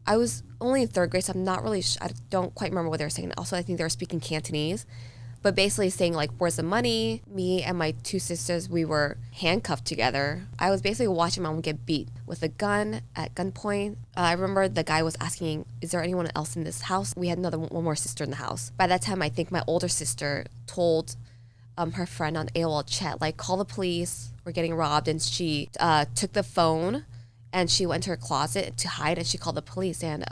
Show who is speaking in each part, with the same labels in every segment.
Speaker 1: I was only in third grade, so I'm not really, I don't quite remember what they were saying. Also, I think they were speaking Cantonese, but basically saying like, where's the money? Me and my two sisters, we were handcuffed together. I was basically watching my mom get beat with a gun at gunpoint. I remember the guy was asking, is there anyone else in this house? We had one more sister in the house. By that time, I think my older sister told her friend on AOL chat, like, call the police, we're getting robbed. And she took the phone and she went to her closet to hide, and she called the police, and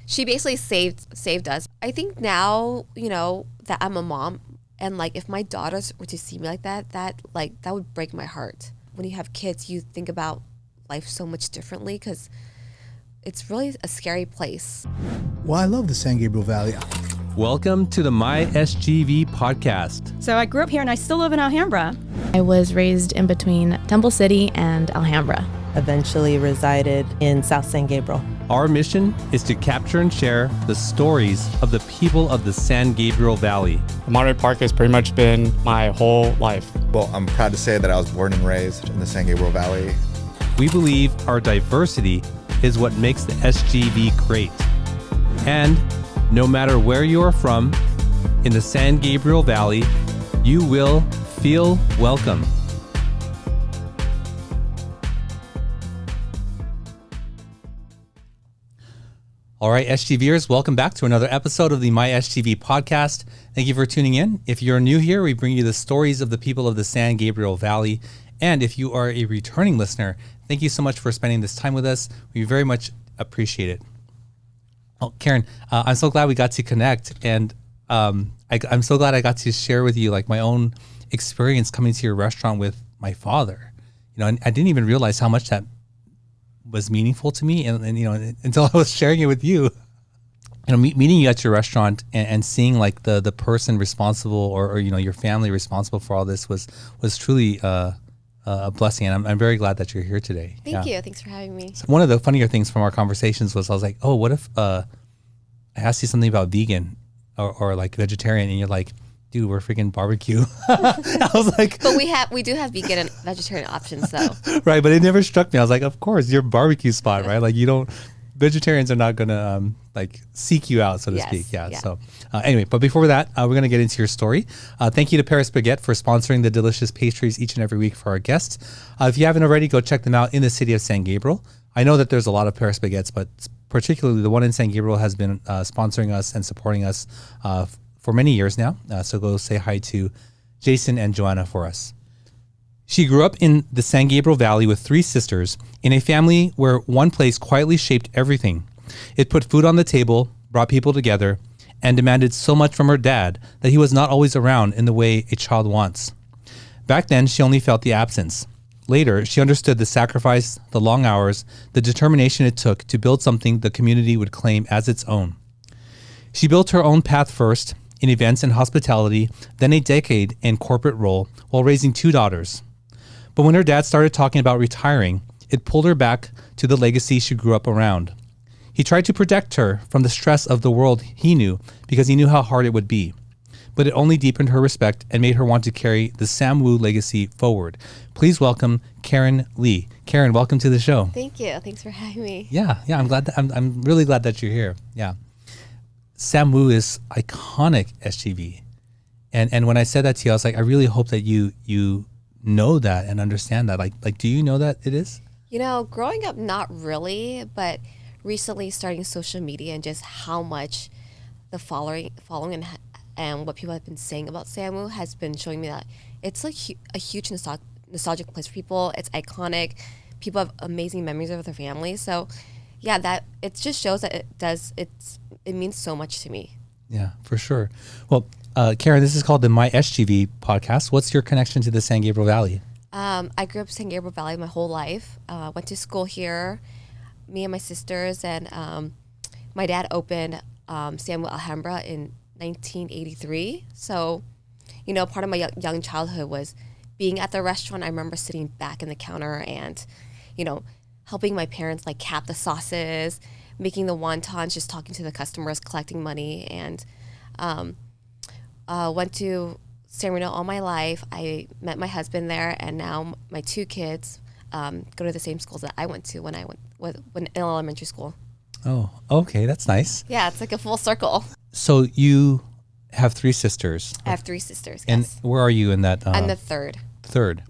Speaker 1: she basically saved us. I think now, that I'm a mom, and like if my daughters were to see me like that would break my heart. When you have kids, you think about life so much differently because it's really a scary place.
Speaker 2: Well, I love the San Gabriel Valley.
Speaker 3: Welcome to the My SGV podcast.
Speaker 4: So I grew up here and I still live in Alhambra.
Speaker 5: I was raised in between Temple City and Alhambra.
Speaker 6: Eventually resided in South San Gabriel.
Speaker 3: Our mission is to capture and share the stories of the people of the San Gabriel Valley.
Speaker 7: Monterey Park has pretty much been my whole life.
Speaker 8: Well, I'm proud to say that I was born and raised in the San Gabriel Valley.
Speaker 3: We believe our diversity is what makes the SGV great. And no matter where you are from, in the San Gabriel Valley, you will feel welcome. All right, SGVers, welcome back to another episode of the My SGV podcast. Thank you for tuning in. If you're new here, we bring you the stories of the people of the San Gabriel Valley. And if you are a returning listener, thank you so much for spending this time with us. We very much appreciate it. Oh, Karen, I'm so glad we got to connect, and I'm so glad I got to share with you like my own experience coming to your restaurant with my father. And I didn't even realize how much that was meaningful to me, and until I was sharing it with you. Meeting you at your restaurant and seeing like the person responsible or your family responsible for all this was truly a blessing, and I'm very glad that you're here today.
Speaker 1: Thank you. Thanks for having me.
Speaker 3: So one of the funnier things from our conversations was I was like, oh, what if I asked you something about vegan or like vegetarian, and you're like, dude, we're freaking barbecue. I was like,
Speaker 1: but we do have vegan and vegetarian options though.
Speaker 3: Right, but it never struck me. I was like, of course, your barbecue spot, right? Like vegetarians are not gonna like seek you out, so to speak. Yeah. So anyway, but before that, we're gonna get into your story. Thank you to Paris Baguette for sponsoring the delicious pastries each and every week for our guests. If you haven't already, go check them out in the city of San Gabriel. I know that there's a lot of Paris Baguettes, but particularly the one in San Gabriel has been sponsoring us and supporting us for many years now. So go say hi to Jason and Joanna for us. She grew up in the San Gabriel Valley with three sisters in a family where one place quietly shaped everything. It put food on the table, brought people together, and demanded so much from her dad that he was not always around in the way a child wants. Back then, she only felt the absence. Later, she understood the sacrifice, the long hours, the determination it took to build something the community would claim as its own. She built her own path first, in events and hospitality, then a decade in corporate role while raising two daughters. But when her dad started talking about retiring, it pulled her back to the legacy she grew up around. He tried to protect her from the stress of the world he knew because he knew how hard it would be. But it only deepened her respect and made her want to carry the Sam Wu legacy forward. Please welcome Cheung Lee. Karen, welcome to the show.
Speaker 1: Thank you. Thanks for having me.
Speaker 3: Yeah. I'm glad. I'm really glad that you're here. Yeah. Sam Wu is iconic SGV. And when I said that to you, I was like, I really hope that you know that and understand that. Like, do you know that it is?
Speaker 1: Growing up, not really, but recently starting social media and just how much the following and what people have been saying about Sam Wu has been showing me that it's like a huge nostalgic place for people. It's iconic. People have amazing memories of their families. So yeah, that it just shows that it means so much to me.
Speaker 3: Yeah, for sure. Well, Karen, this is called the My SGV podcast. What's your connection to the San Gabriel Valley?
Speaker 1: I grew up in San Gabriel Valley my whole life. Went to school here, me and my sisters, and my dad opened San Gabriel Alhambra in 1983. So, part of my young childhood was being at the restaurant. I remember sitting back in the counter and, helping my parents like cap the sauces, making the wontons, just talking to the customers, collecting money, and went to San Marino all my life. I met my husband there, and now my two kids go to the same schools that I went to when in elementary school.
Speaker 3: Oh, okay. That's nice.
Speaker 1: Yeah, it's like a full circle.
Speaker 3: So you have 3 sisters.
Speaker 1: I have 3 sisters.
Speaker 3: And
Speaker 1: Yes.
Speaker 3: where are you in that?
Speaker 1: I'm the third.
Speaker 3: Third.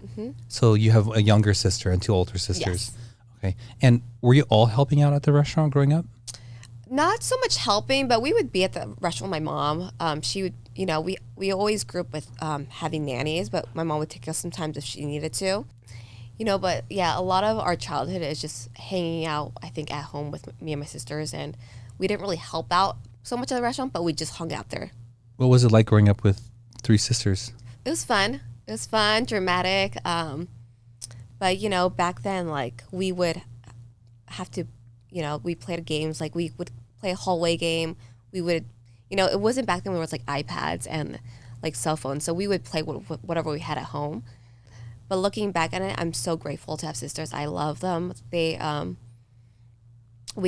Speaker 3: So you have a younger sister and 2 older sisters.
Speaker 1: Yes.
Speaker 3: Okay. And were you all helping out at the restaurant growing up?
Speaker 1: Not so much helping, but we would be at the restaurant with my mom. She would, we always grew up with having nannies, but my mom would take us sometimes if she needed to. But yeah, a lot of our childhood is just hanging out, I think, at home with me and my sisters. And we didn't really help out so much at the restaurant, but we just hung out there.
Speaker 3: What was it like growing up with 3 sisters?
Speaker 1: It was fun. It was fun, dramatic. But, back then, like, we would have to, we played games. Like, we would play a hallway game. We would, it wasn't back then when it was, like, iPads and, like, cell phones. So we would play whatever we had at home. But looking back at it, I'm so grateful to have sisters. I love them. We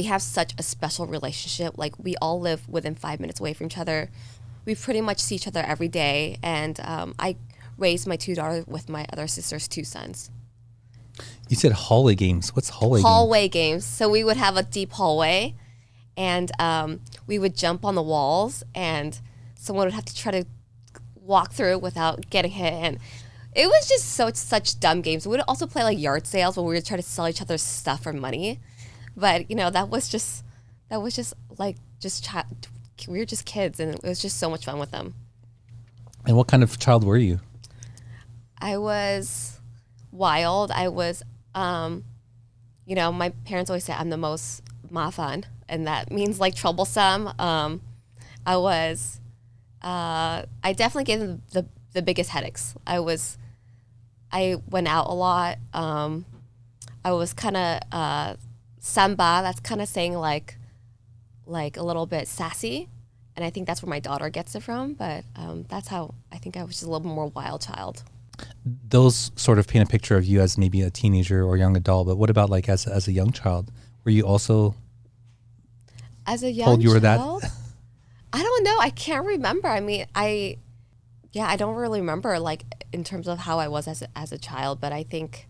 Speaker 1: have such a special relationship. Like, we all live within 5 minutes away from each other. We pretty much see each other every day. And I raised my 2 daughters with my other sister's 2 sons.
Speaker 3: You said hallway games. What's hallway games?
Speaker 1: Hallway games. So we would have a deep hallway, and we would jump on the walls, and someone would have to try to walk through without getting hit. And it was just such dumb games. We would also play like yard sales where we would try to sell each other's stuff for money. But that was just like we were just kids, and it was just so much fun with them.
Speaker 3: And what kind of child were you?
Speaker 1: I was wild. I was, my parents always say I'm the most mafan, and that means like troublesome. I definitely gave them the biggest headaches. I went out a lot. I was kind of samba. That's kind of saying like a little bit sassy, and I think that's where my daughter gets it from. But that's how I think I was just a little bit more wild child.
Speaker 3: Those sort of paint a picture of you as maybe a teenager or young adult. But what about like as a young child? Were you also
Speaker 1: as a young
Speaker 3: told you were
Speaker 1: child?
Speaker 3: that?
Speaker 1: I don't know. I can't remember. I mean, I don't really remember like in terms of how I was as a child. But I think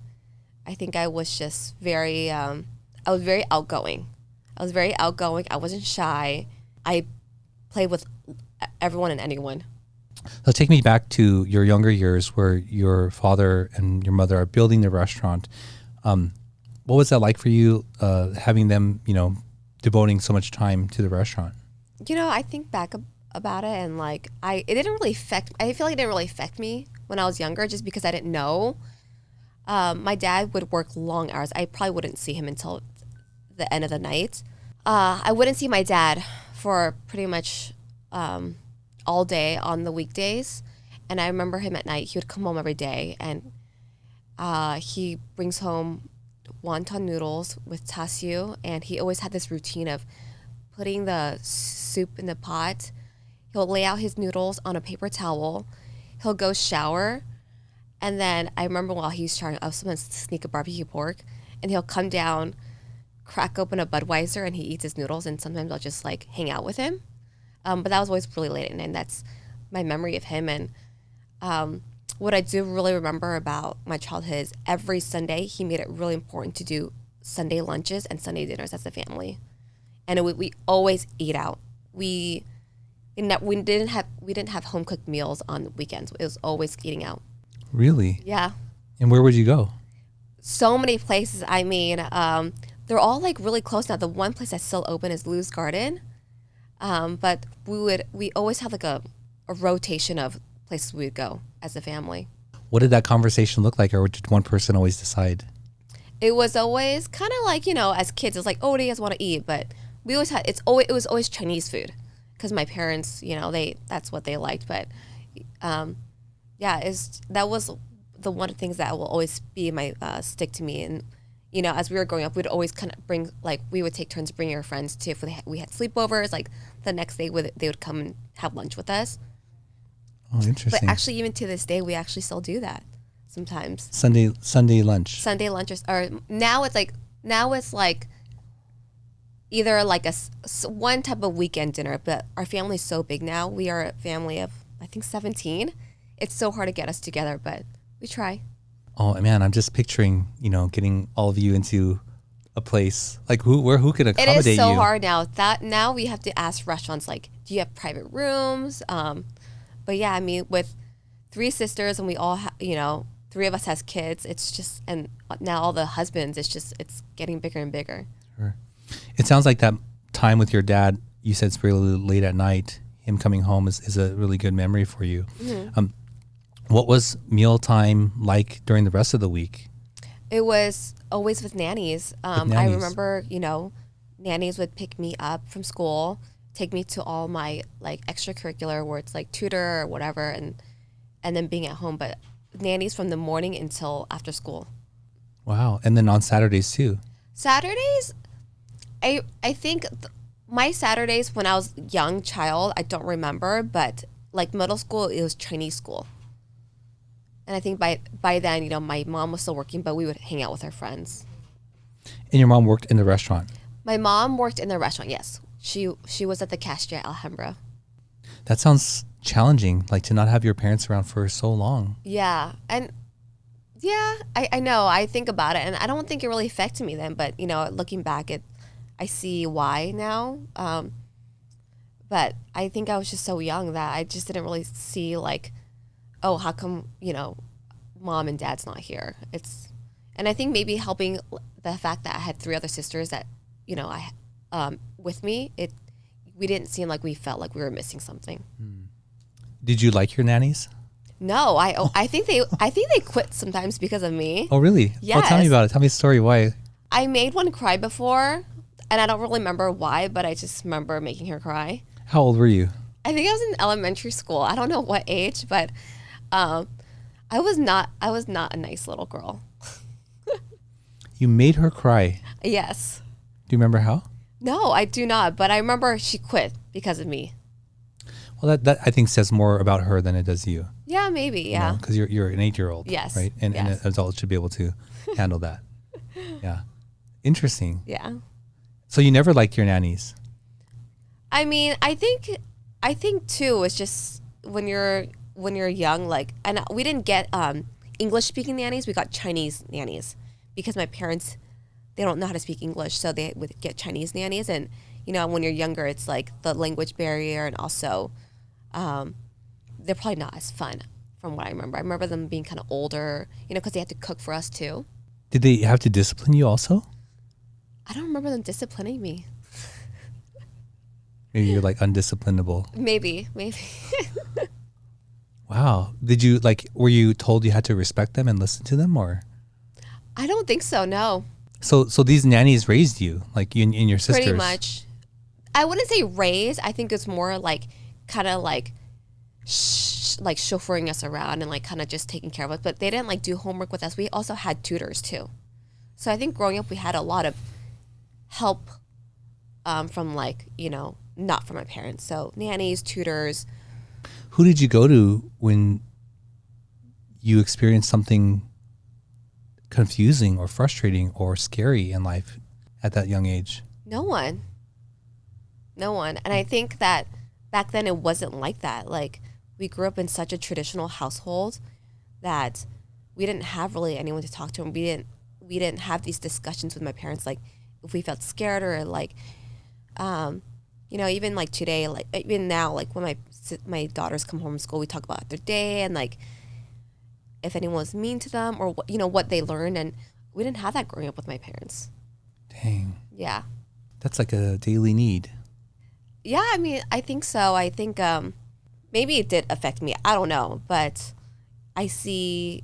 Speaker 1: I was just very. I was very outgoing. I wasn't shy. I played with everyone and anyone.
Speaker 3: So take me back to your younger years where your father and your mother are building the restaurant. What was that like for you, having them, devoting so much time to the restaurant?
Speaker 1: I think back about it, and like I feel like it didn't really affect me when I was younger, just because I didn't know. My dad would work long hours. I probably wouldn't see him until the end of the night. I wouldn't see my dad for pretty much all day on the weekdays. And I remember him at night. He would come home every day, and he brings home wonton noodles with tasyu, and he always had this routine of putting the soup in the pot. He'll lay out his noodles on a paper towel. He'll go shower, and then I remember while he's showering, I was sometimes sneak a barbecue pork, and he'll come down, crack open a Budweiser, and he eats his noodles, and sometimes I'll just like hang out with him. But that was always really late at night, and that's my memory of him. And what I do really remember about my childhood is every Sunday he made it really important to do Sunday lunches and Sunday dinners as a family, and we always ate out. We didn't have home cooked meals on weekends. It was always eating out.
Speaker 3: Really?
Speaker 1: Yeah.
Speaker 3: And where would you go?
Speaker 1: So many places. I mean, they're all like really close now. The one place that's still open is Lou's Garden. But we always have like a rotation of places we would go as a family.
Speaker 3: What did that conversation look like, or did one person always decide?
Speaker 1: It was always kind of like, as kids, it's like, oh, what do you guys want to eat? But we always had, it was always Chinese food, because my parents, that's what they liked. But that was the one of the things that will always be my stick to me. And as we were growing up, we'd always kind of bring, like, we would take turns bringing our friends too. If we had sleepovers, like the next day they would come and have lunch with us.
Speaker 3: Oh, interesting.
Speaker 1: But actually, even to this day, we actually still do that sometimes.
Speaker 3: Sunday lunch.
Speaker 1: Sunday lunches, or now it's like either like one type of weekend dinner. But our family's so big now. We are a family of, I think, 17. It's so hard to get us together, but we try.
Speaker 3: Oh man, I'm just picturing, getting all of you into a place? Like who can
Speaker 1: It
Speaker 3: accommodate
Speaker 1: is so
Speaker 3: you?
Speaker 1: hard now. That now we have to ask restaurants like, do you have private rooms? But yeah, I mean, with 3 sisters and we all, 3 of us has kids. It's just, and now all the husbands. It's getting bigger and bigger.
Speaker 3: Sure. It sounds like that time with your dad. You said it's really late at night. Him coming home is a really good memory for you.
Speaker 1: Mm-hmm.
Speaker 3: What was mealtime like during the rest of the week?
Speaker 1: It was always with nannies. I
Speaker 3: nannies.
Speaker 1: remember, nannies would pick me up from school, take me to all my like extracurricular where it's like tutor or whatever, and then being at home. But nannies from the morning until after school.
Speaker 3: Wow. And then on Saturdays too.
Speaker 1: Saturdays, I think my Saturdays when I was young child, I don't remember, but like middle school, it was Chinese school. And I think by then, my mom was still working, but we would hang out with our friends.
Speaker 3: And your mom worked in the restaurant?
Speaker 1: My mom worked in the restaurant, yes. She was at the cashier at Alhambra.
Speaker 3: That sounds challenging, like to not have your parents around for so long.
Speaker 1: Yeah. And yeah, I know. I think about it, and I don't think it really affected me then. But, looking back, I see why now. But I think I was just so young that I just didn't really see like, oh, how come, mom and dad's not here? And I think maybe helping the fact that I had 3 other sisters that, with me, we didn't seem like we felt like we were missing something.
Speaker 3: Did you like your nannies?
Speaker 1: No, I think they quit sometimes because of me.
Speaker 3: Oh, really?
Speaker 1: Yes.
Speaker 3: Oh, tell me about it. Tell me a story. Why?
Speaker 1: I made one cry before, and I don't really remember why, but I just remember making her cry.
Speaker 3: How old were you?
Speaker 1: I think I was in elementary school. I don't know what age, but I was not a nice little girl.
Speaker 3: You made her cry.
Speaker 1: Yes.
Speaker 3: Do you remember how?
Speaker 1: No, I do not, but I remember she quit because of me.
Speaker 3: Well, that I think says more about her than it does you.
Speaker 1: Yeah, maybe. Yeah.
Speaker 3: Because you're an 8-year-old.
Speaker 1: Yes.
Speaker 3: Right? And an adult should be able to handle that. Yeah. Interesting.
Speaker 1: Yeah.
Speaker 3: So you never liked your nannies?
Speaker 1: I mean, I think too, it's just when you're young, like, and we didn't get English speaking nannies, we got Chinese nannies because my parents, they don't know how to speak English, so they would get Chinese nannies. And when you're younger, it's like the language barrier, and also they're probably not as fun from what I remember. I remember them being kind of older, because they had to cook for us too.
Speaker 3: Did they have to discipline you also?
Speaker 1: I don't remember them disciplining me.
Speaker 3: Maybe you're like undisciplinable.
Speaker 1: Maybe.
Speaker 3: Wow. Did you were you told you had to respect them and listen to them, or?
Speaker 1: I don't think so, no.
Speaker 3: So these nannies raised you, like you and your sisters?
Speaker 1: Pretty much. I wouldn't say raised. I think it's more like kind of like chauffeuring us around and like kind of just taking care of us. But they didn't like do homework with us. We also had tutors too. So I think growing up we had a lot of help from not from my parents. So nannies, tutors.
Speaker 3: Who did you go to when you experienced something confusing or frustrating or scary in life at that young age?
Speaker 1: No one. And I think that back then it wasn't like that. Like, we grew up in such a traditional household that we didn't have really anyone to talk to, and we didn't have these discussions with my parents, like if we felt scared or like even like today, like even now, like when my daughters come home from school, we talk about their day and like if anyone was mean to them or what they learned, and we didn't have that growing up with my parents.
Speaker 3: Dang.
Speaker 1: Yeah.
Speaker 3: That's like a daily need.
Speaker 1: Yeah, I mean, I think so. I think maybe it did affect me. I don't know, but I see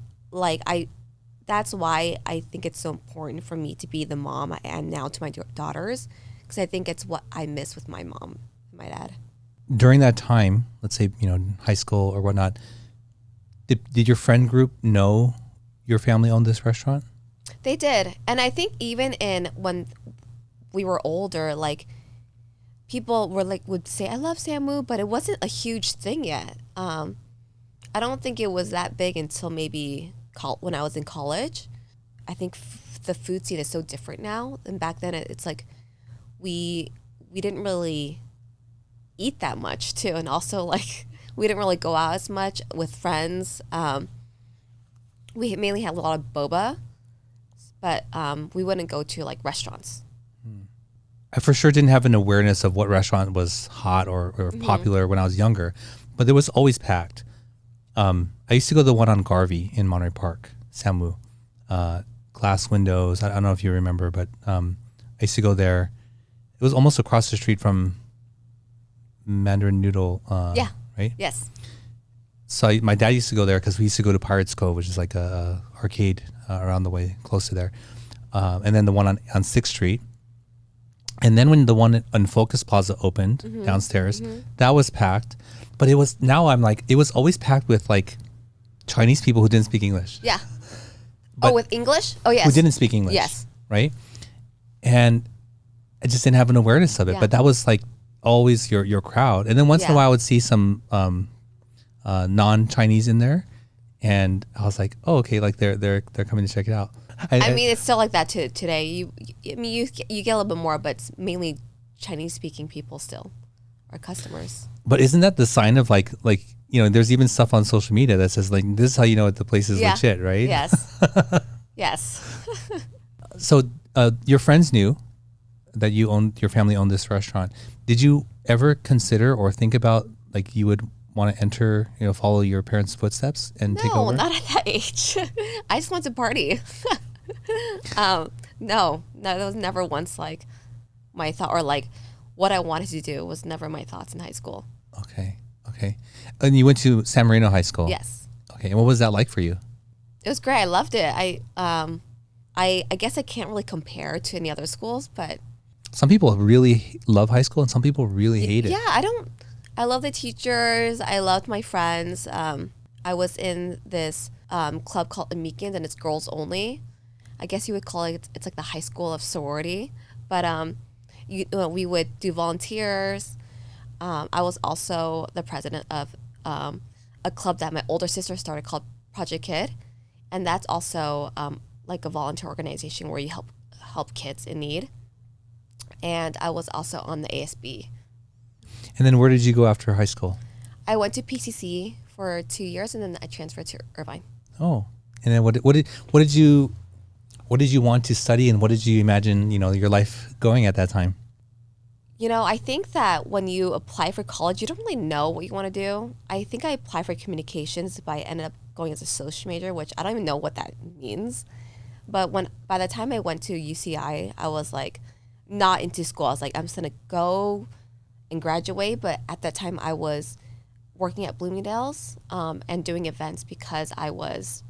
Speaker 1: that's why I think it's so important for me to be the mom I am now to my daughters, because I think it's what I miss with my mom and my dad.
Speaker 3: During that time, let's say, high school or whatnot, did your friend group know your family owned this restaurant?
Speaker 1: They did. And I think even when we were older, like, people would say, I love Samu, but it wasn't a huge thing yet. I don't think it was that big until maybe when I was in college. I think the food scene is so different now. And back then it's like we didn't really eat that much too. And also like we didn't really go out as much with friends. We mainly had a lot of boba. but we wouldn't go to like restaurants.
Speaker 3: I for sure didn't have an awareness of what restaurant was hot or popular when I was younger, but it was always packed. I used to go to the one on Garvey in Monterey Park, Samu. Glass windows. I don't know if you remember, but I used to go there. It was almost across the street from Mandarin Noodle.
Speaker 1: Yeah.
Speaker 3: Right?
Speaker 1: Yes.
Speaker 3: So my dad used to go there because we used to go to Pirates Cove, which is like a arcade around the way, close to there. And then the one on 6th Street. And then when the one on Focus Plaza opened downstairs, that was packed. But it was, now I'm like, it was always packed with like Chinese people who didn't speak English.
Speaker 1: Yeah.
Speaker 3: But
Speaker 1: with English? Oh, yes.
Speaker 3: Who didn't speak English.
Speaker 1: Yes.
Speaker 3: Right? And I just didn't have an awareness of it.
Speaker 1: Yeah.
Speaker 3: But that was like always your crowd. And then once in a while I would see some non-Chinese in there. And I was like, oh, okay, like they're coming to check it out.
Speaker 1: I mean, it's still like that today. You get a little bit more, but it's mainly Chinese-speaking people still, our customers.
Speaker 3: But isn't that the sign of like there's even stuff on social media that says like this is how you know the place is legit, right?
Speaker 1: Yes. Yes.
Speaker 3: So your friends knew that your family owned this restaurant. Did you ever consider or think about like you would want to enter, follow your parents' footsteps and take over?
Speaker 1: No, not at that age. I just want to party. No, that was never once like my thought, or like what I wanted to do was never my thoughts in high school.
Speaker 3: Okay. And you went to San Marino High School?
Speaker 1: Yes.
Speaker 3: Okay, and what was that like for you?
Speaker 1: It was great. I loved it. I guess I can't really compare to any other schools, but
Speaker 3: some people really love high school and some people really hate it.
Speaker 1: Yeah, I love the teachers. I loved my friends. I was in this club called Amikins, and it's girls only. I guess you would call it, it's like the high school of sorority. But we would do volunteers. I was also the president of a club that my older sister started called Project Kid. And that's also like a volunteer organization where you help kids in need. And I was also on the ASB.
Speaker 3: And then where did you go after high school?
Speaker 1: I went to PCC for 2 years, and then I transferred to Irvine.
Speaker 3: Oh, and then what did you want to study, and what did you imagine your life going at that time?
Speaker 1: I think that when you apply for college, you don't really know what you want to do. I think I applied for communications, but I ended up going as a social major, which I don't even know what that means. But by the time I went to UCI, I was like not into school. I was like, I'm just gonna go and graduate. But at that time, I was working at Bloomingdale's and doing events because I was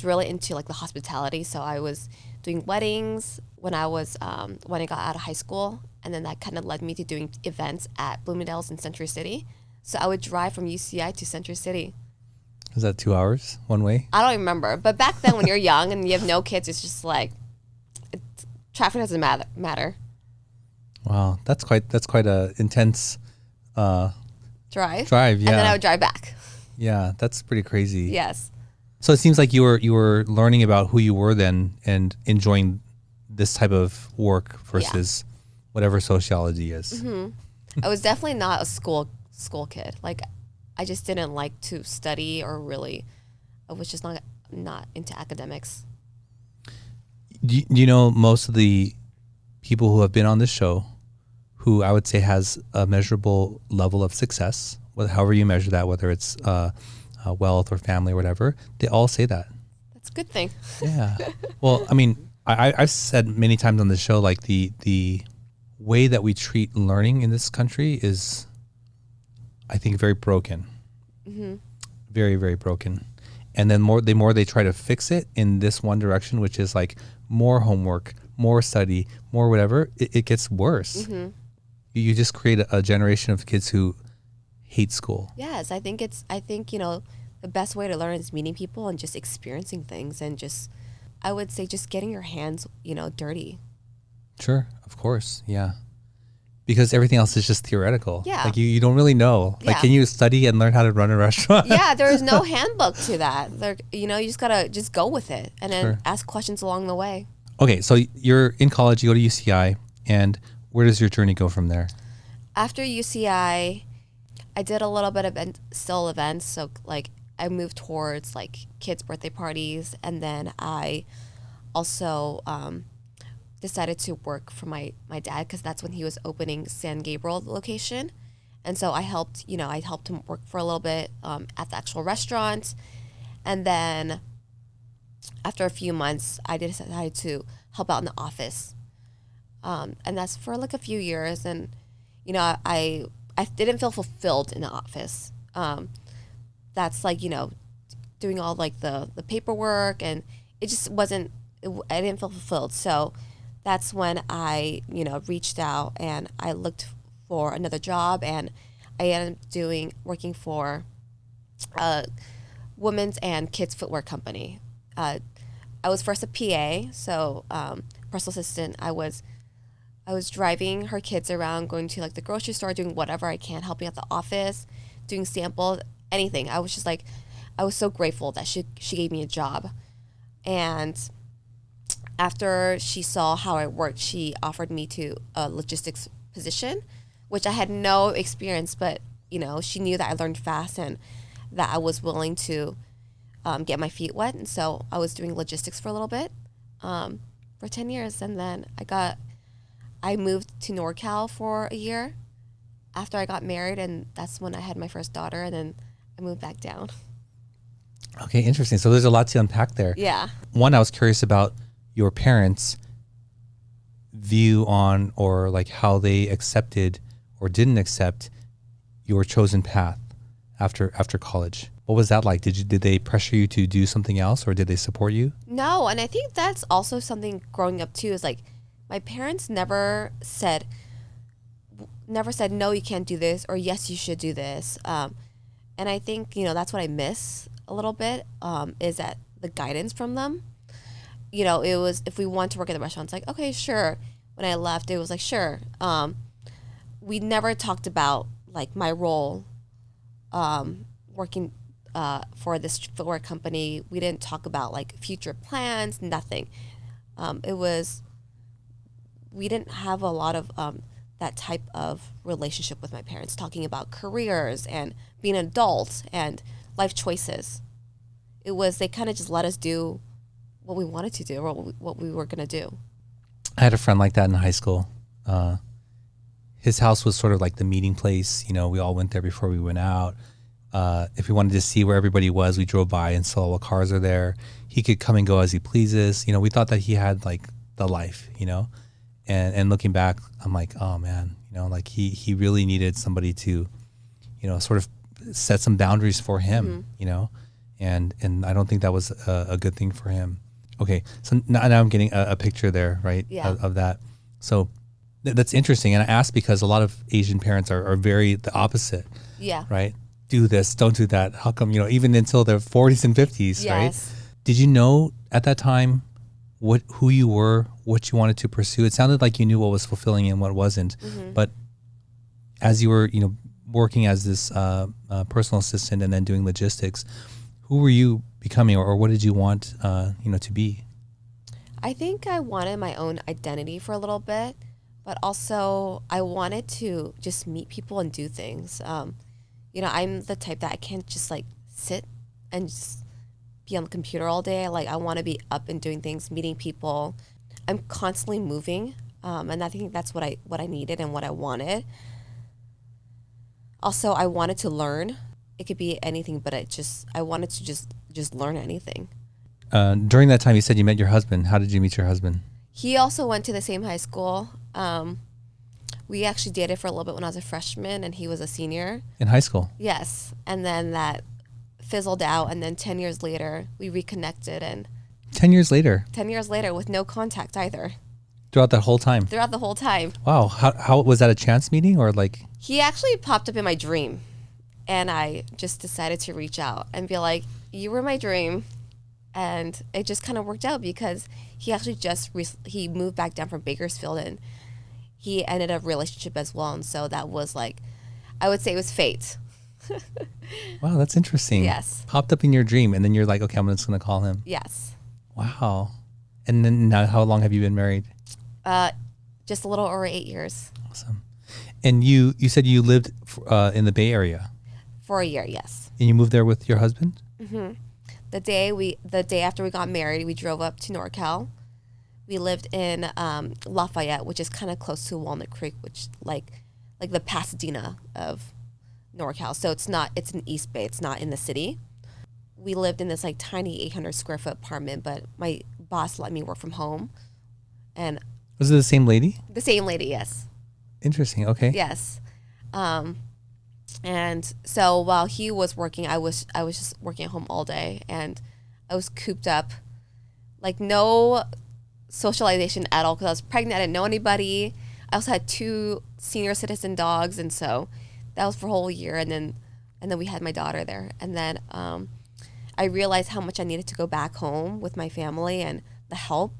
Speaker 1: really into like the hospitality. So I was doing weddings when I got out of high school, and then that kind of led me to doing events at Bloomingdale's in Century City. So I would drive from UCI to Century City.
Speaker 3: Is that 2 hours one way?
Speaker 1: I don't remember, but back then when you're young and you have no kids, it's just like traffic doesn't matter.
Speaker 3: Wow, that's quite a intense
Speaker 1: Drive,
Speaker 3: yeah.
Speaker 1: And then I would drive back.
Speaker 3: Yeah, that's pretty crazy.
Speaker 1: Yes.
Speaker 3: So it seems like you were learning about who you were then and enjoying this type of work versus whatever sociology is.
Speaker 1: Mm-hmm. I was definitely not a school kid. Like, I just didn't like to study, or really, I was just not into academics.
Speaker 3: Do you know most of the people who have been on this show who I would say has a measurable level of success, however you measure that, whether it's wealth or family or whatever, they all say that.
Speaker 1: That's a good thing.
Speaker 3: Yeah. Well, I mean, I've said many times on the show, like the way that we treat learning in this country is, I think, very broken. Mm-hmm. Very, very broken. And then the more they try to fix it in this one direction, which is like more homework, more study, more whatever, it gets worse. Mm-hmm. You just create a generation of kids who hate school.
Speaker 1: Yes, I think the best way to learn is meeting people and just experiencing things, and just, I would say, just getting your hands, dirty.
Speaker 3: Sure, of course, yeah. Because everything else is just theoretical.
Speaker 1: Yeah.
Speaker 3: Like you don't really know. Like, can you study and learn how to run a restaurant?
Speaker 1: Yeah, there is no handbook to that. You just gotta just go with it, and then ask questions along the way. Okay,
Speaker 3: so you're in college, you go to UCI, and where does your journey go from there?
Speaker 1: After UCI, I did a little bit of still events. So like I moved towards like kids' birthday parties, and then I also decided to work for my dad because that's when he was opening San Gabriel location. And so I helped him work for a little bit at the actual restaurant. And then after a few months, I decided to help out in the office. And that's for like a few years. And, I didn't feel fulfilled in the office. That's like, doing all like the paperwork, and it just wasn't, I didn't feel fulfilled. So that's when I, reached out and I looked for another job, and I ended up working for a women's and kids footwear company. I was first a PA, so personal assistant. I was driving her kids around, going to like the grocery store, doing whatever I can, helping at the office, doing samples, anything. I was just like, I was so grateful that she gave me a job. And after she saw how I worked, she offered me to a logistics position, which I had no experience, but she knew that I learned fast and that I was willing to get my feet wet. And so I was doing logistics for a little bit, for 10 years. And then I moved to NorCal for a year after I got married, and that's when I had my first daughter, and then I moved back down.
Speaker 3: Okay, interesting. So there's a lot to unpack there.
Speaker 1: Yeah.
Speaker 3: One, I was curious about your parents' view on, or like how they accepted or didn't accept your chosen path after college. What was that like? Did they pressure you to do something else, or did they support you?
Speaker 1: No, and I think that's also something growing up too, is like my parents never said no, you can't do this, or yes, you should do this. And I think, that's what I miss a little bit, is that the guidance from them. It was, if we want to work at the restaurant, it's like, okay, sure. When I left, it was like, sure. We never talked about like my role working for this footwear company. We didn't talk about like future plans, nothing. We didn't have a lot of that type of relationship with my parents, talking about careers and being an adult and life choices. It was, they kind of just let us do what we wanted to do, or what we were going to do.
Speaker 3: I had a friend like that in high school. His house was sort of like the meeting place. We all went there before we went out. If we wanted to see where everybody was, we drove by and saw what cars are there. He could come and go as he pleases. We thought that he had like the life, and looking back, I'm like, oh man, like he really needed somebody to, sort of set some boundaries for him, and I don't think that was a good thing for him. Okay, so now I'm getting a picture there, right?
Speaker 1: Yeah.
Speaker 3: Of that. So that's interesting, and I asked because a lot of Asian parents are very the opposite.
Speaker 1: Yeah.
Speaker 3: Right. Do this, don't do that. How come, even until their 40s and 50s,
Speaker 1: Yes.
Speaker 3: right? Did you know at that time who you were, what you wanted to pursue? It sounded like you knew what was fulfilling and what wasn't. Mm-hmm. But as you were, working as this personal assistant and then doing logistics, who were you becoming, or what did you want, to be?
Speaker 1: I think I wanted my own identity for a little bit, but also I wanted to just meet people and do things. I'm the type that I can't just like sit and just be on the computer all day. Like, I want to be up and doing things, meeting people. I'm constantly moving, and I think that's what I needed and what I wanted. Also, I wanted to learn. It could be anything, but I wanted to just learn anything.
Speaker 3: During that time, you said you met your husband. How did you meet your husband?
Speaker 1: He also went to the same high school. We actually dated for a little bit when I was a freshman, and he was a senior.
Speaker 3: In high school?
Speaker 1: Yes. And then that fizzled out, and then 10 years later, we reconnected. And
Speaker 3: 10 years later?
Speaker 1: 10 years later with no contact either.
Speaker 3: Throughout that whole time?
Speaker 1: Throughout the whole time.
Speaker 3: Wow. How was that, a chance meeting, or like?
Speaker 1: He actually popped up in my dream, and I just decided to reach out and be like, you were my dream. And it just kind of worked out because he actually he moved back down from Bakersfield, and he ended a relationship as well. And so that was like, I would say it was fate.
Speaker 3: Wow, that's interesting.
Speaker 1: Yes.
Speaker 3: Popped up in your dream, and then you're like, okay, I'm just going to call him.
Speaker 1: Yes.
Speaker 3: Wow. And then now, how long have you been married?
Speaker 1: Just a little over 8 years.
Speaker 3: Awesome. And you said you lived in the Bay Area.
Speaker 1: For a year, yes.
Speaker 3: And you moved there with your husband?
Speaker 1: Mm-hmm. The day after we got married, we drove up to NorCal, We lived in Lafayette, which is kind of close to Walnut Creek, which like the Pasadena of NorCal. So it's in East Bay. It's not in the city. We lived in this like tiny 800 square foot apartment, but my boss let me work from home. And
Speaker 3: Was it the same lady?
Speaker 1: the same lady, yes.
Speaker 3: Interesting. Okay.
Speaker 1: Yes. And so while he was working, I was just working at home all day, and I was cooped up, like no socialization at all because I was pregnant. I didn't know anybody. I also had 2 senior citizen dogs, and so that was for a whole year. And then we had my daughter there, and then I realized how much I needed to go back home with my family and the help,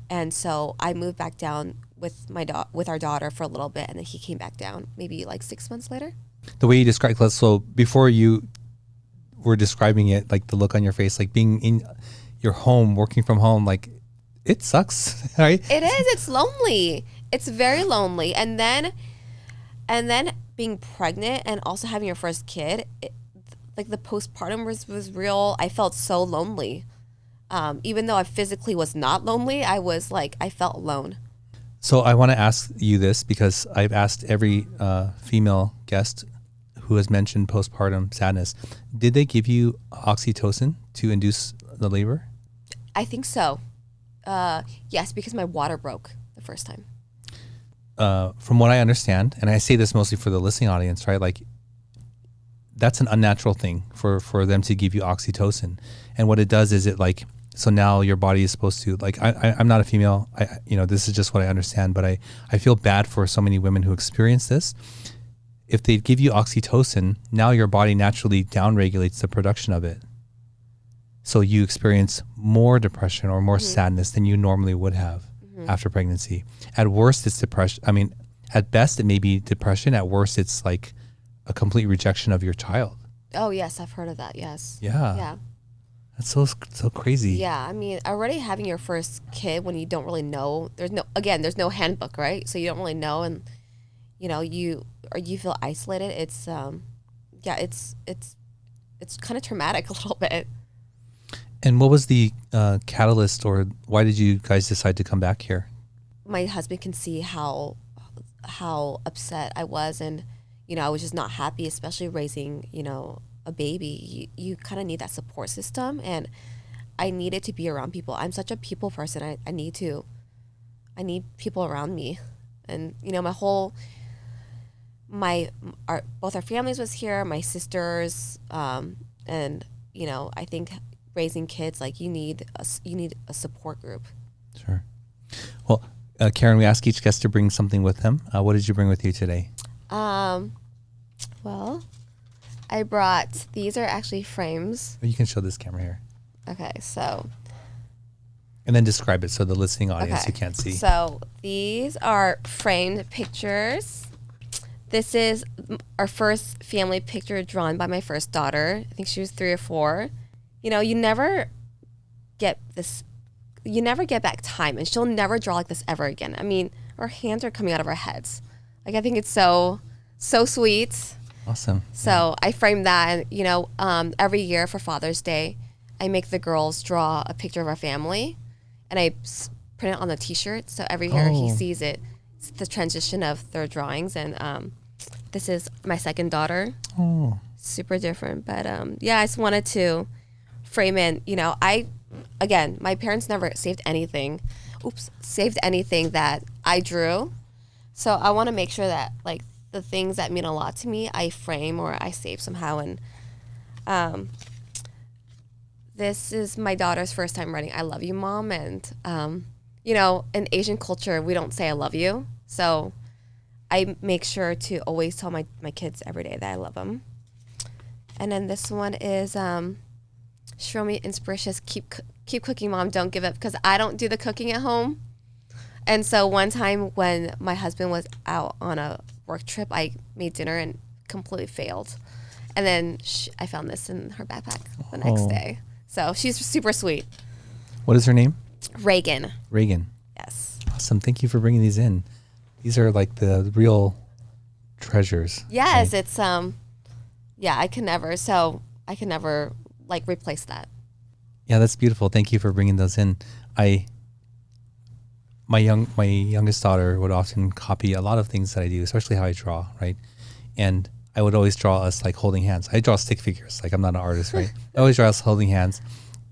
Speaker 1: and so I moved back down with with our daughter for a little bit, and then he came back down maybe like 6 months later.
Speaker 3: The way you described, so before you were describing it, like the look on your face, like being in your home, working from home, like it sucks, right?
Speaker 1: It is. It's lonely. It's very lonely. And then being pregnant and also having your first kid, like the postpartum was real. I felt so lonely. Even though I physically was not lonely, I felt alone.
Speaker 3: So I want to ask you this because I've asked every female guest who has mentioned postpartum sadness. Did they give you oxytocin to induce the labor?
Speaker 1: I think so. Yes, because my water broke the first time.
Speaker 3: From what I understand, and I say this mostly for the listening audience, right? Like that's an unnatural thing for them to give you oxytocin. And what it does is so now your body is supposed to, like, I'm not a female, this is just what I understand, but I feel bad for so many women who experience this. If they give you oxytocin, now your body naturally downregulates the production of it. So you experience more depression or more sadness than you normally would have after pregnancy. At worst, it's depression. I mean, at best, it may be depression. At worst, it's like a complete rejection of your child.
Speaker 1: Oh, yes, I've heard of that, yes.
Speaker 3: Yeah.
Speaker 1: Yeah.
Speaker 3: That's so crazy.
Speaker 1: Yeah, I mean, already having your first kid when you don't really know, there's no handbook, right? So you don't really know, and you feel isolated. It's it's kind of traumatic a little bit.
Speaker 3: And what was the catalyst, or why did you guys decide to come back here?
Speaker 1: My husband can see how upset I was, and I was just not happy, especially raising a baby. You kind of need that support system, and I needed to be around people. I'm such a people person. I need people around me, and both our families was here, my sisters, and I think raising kids, like you need a support group.
Speaker 3: Sure. Well, Karen, we ask each guest to bring something with them. What did you bring with you today?
Speaker 1: Well, I brought, these are actually frames.
Speaker 3: You can show this camera here.
Speaker 1: Okay, so.
Speaker 3: And then describe it so the listening audience who can't see.
Speaker 1: So these are framed pictures. This is our first family picture drawn by my first daughter. I think she was 3 or 4. You never get back time, and she'll never draw like this ever again. I mean, our hands are coming out of our heads. Like, I think it's so sweet.
Speaker 3: Awesome.
Speaker 1: So I framed that, and every year for Father's Day, I make the girls draw a picture of our family, and I print it on the T-shirt. So every year he sees it. It's the transition of their drawings, and this is my second daughter.
Speaker 3: Oh,
Speaker 1: super different, but I just wanted to frame in. My parents never saved anything that I drew, so I want to make sure that like the things that mean a lot to me, I frame or I save somehow. And this is my daughter's first time writing "I love you, Mom," and in Asian culture we don't say "I love you," so I make sure to always tell my kids every day that I love them. And then this one is show me inspirations. Keep cooking, Mom. Don't give up, because I don't do the cooking at home. And so one time when my husband was out on a work trip, I made dinner and completely failed. And then I found this in her backpack the next day. So she's super sweet.
Speaker 3: What is her name?
Speaker 1: Reagan. Yes.
Speaker 3: Awesome. Thank you for bringing these in. These are like the real treasures.
Speaker 1: Yes, right? It's I can never like replace that.
Speaker 3: Yeah, that's beautiful. Thank you for bringing those in. I my youngest daughter would often copy a lot of things that I do, especially how I draw, right? And I would always draw us like holding hands. I draw stick figures, like I'm not an artist, right? I always draw us holding hands,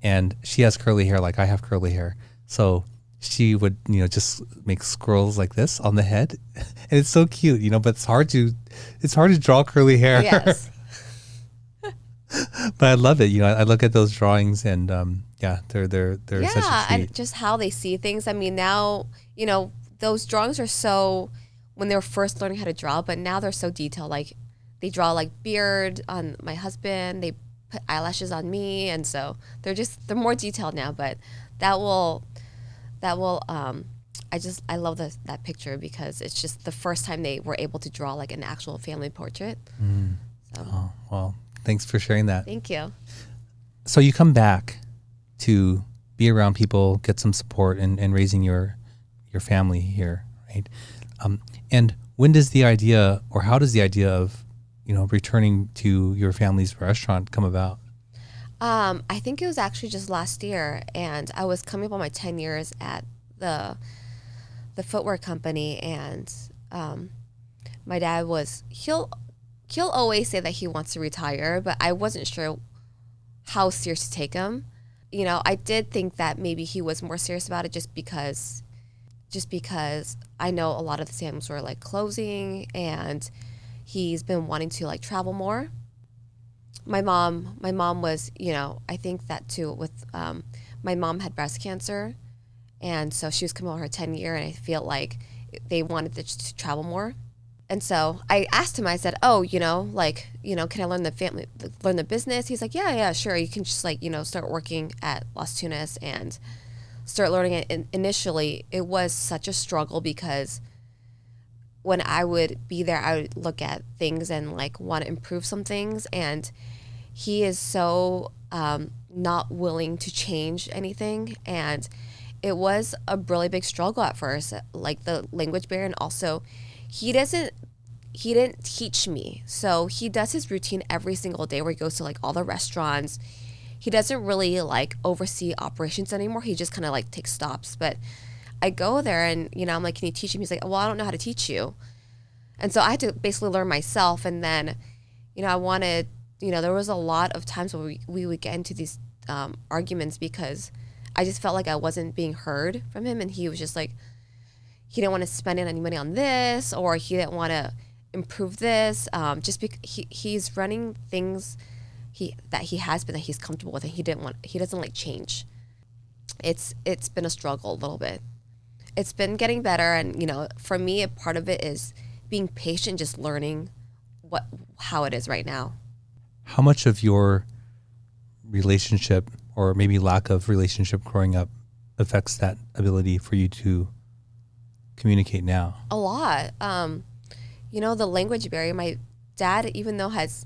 Speaker 3: and she has curly hair like I have curly hair. So she would, just make squirrels like this on the head, and it's so cute, but it's hard to draw curly hair.
Speaker 1: Yes.
Speaker 3: But I love it. I look at those drawings, and they're such a treat.
Speaker 1: And just how they see things. I mean, now those drawings are so when they were first learning how to draw, but now they're so detailed. Like they draw like beard on my husband, they put eyelashes on me, and so they're more detailed now. But that will. I love that picture because it's just the first time they were able to draw like an actual family portrait. So.
Speaker 3: Oh, well, thanks for sharing that.
Speaker 1: Thank you.
Speaker 3: So you come back to be around people, get some support in raising your family here, right? And when does the idea, or how does the idea of, returning to your family's restaurant come about?
Speaker 1: I think it was actually just last year, and I was coming up on my 10 years at the footwear company, and my dad he'll always say that he wants to retire, but I wasn't sure how serious to take him. I did think that maybe he was more serious about it just because I know a lot of the Sam's were like closing, and he's been wanting to like travel more. My mom was, I think that too with, my mom had breast cancer, and so she was coming on her 10 year, and I feel like they wanted to travel more. And so I asked him, I said, oh, can I learn the business? He's like, yeah, sure. You can just start working at Las Tunas and start learning it. And initially it was such a struggle because when I would be there, I would look at things and want to improve some things. And he is so not willing to change anything. And it was a really big struggle at first, like the language barrier. And also he didn't teach me. So he does his routine every single day where he goes to all the restaurants. He doesn't really oversee operations anymore. He just kind of takes stops. But I go there and, I'm like, can you teach him? He's like, well, I don't know how to teach you. And so I had to basically learn myself. And then, I wanted, there was a lot of times where we would get into these arguments because I just felt like I wasn't being heard from him. And he was just like, he didn't want to spend any money on this, or he didn't want to improve this. Just because he's running things that he's comfortable with, and he doesn't change. It's been a struggle a little bit. It's been getting better, and for me, a part of it is being patient, just learning how it is right now.
Speaker 3: How much of your relationship, or maybe lack of relationship growing up, affects that ability for you to communicate now?
Speaker 1: A lot. The language barrier. My dad, even though has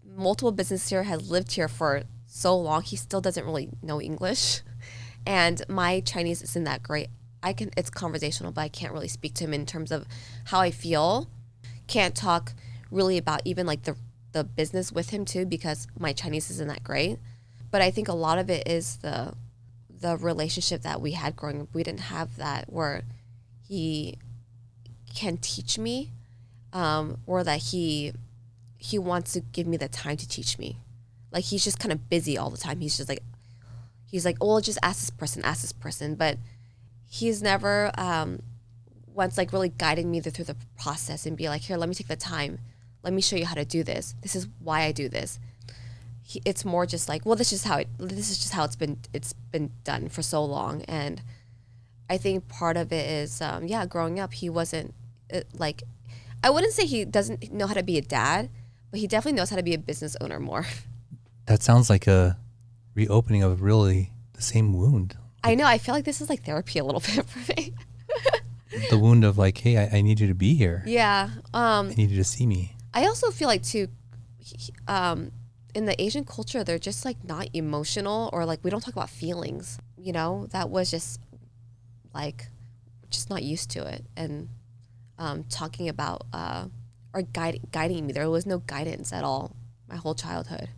Speaker 1: multiple businesses here, has lived here for so long, he still doesn't really know English. And my Chinese isn't that great. It's conversational, but I can't really speak to him in terms of how I feel. Can't talk really about even the business with him too, because my Chinese isn't that great. But I think a lot of it is the relationship that we had growing up. We didn't have that where he can teach me, or that he wants to give me the time to teach me. He's just kind of busy all the time. He's like, oh, just ask this person. But he's never once really guiding me through the process and be like, here, let me take the time. Let me show you how to do this. This is why I do this. It's more just well, this is just how it's been done for so long. And I think part of it is, growing up, he wasn't I wouldn't say he doesn't know how to be a dad, but he definitely knows how to be a business owner more.
Speaker 3: That sounds like a reopening of really the same wound.
Speaker 1: I know. I feel like this is therapy a little bit for me.
Speaker 3: The wound of hey, I need you to be here.
Speaker 1: Yeah.
Speaker 3: I need you to see me.
Speaker 1: I also feel too, in the Asian culture, they're just not emotional, or we don't talk about feelings. That was just just not used to it. And talking about or guiding me, there was no guidance at all my whole childhood.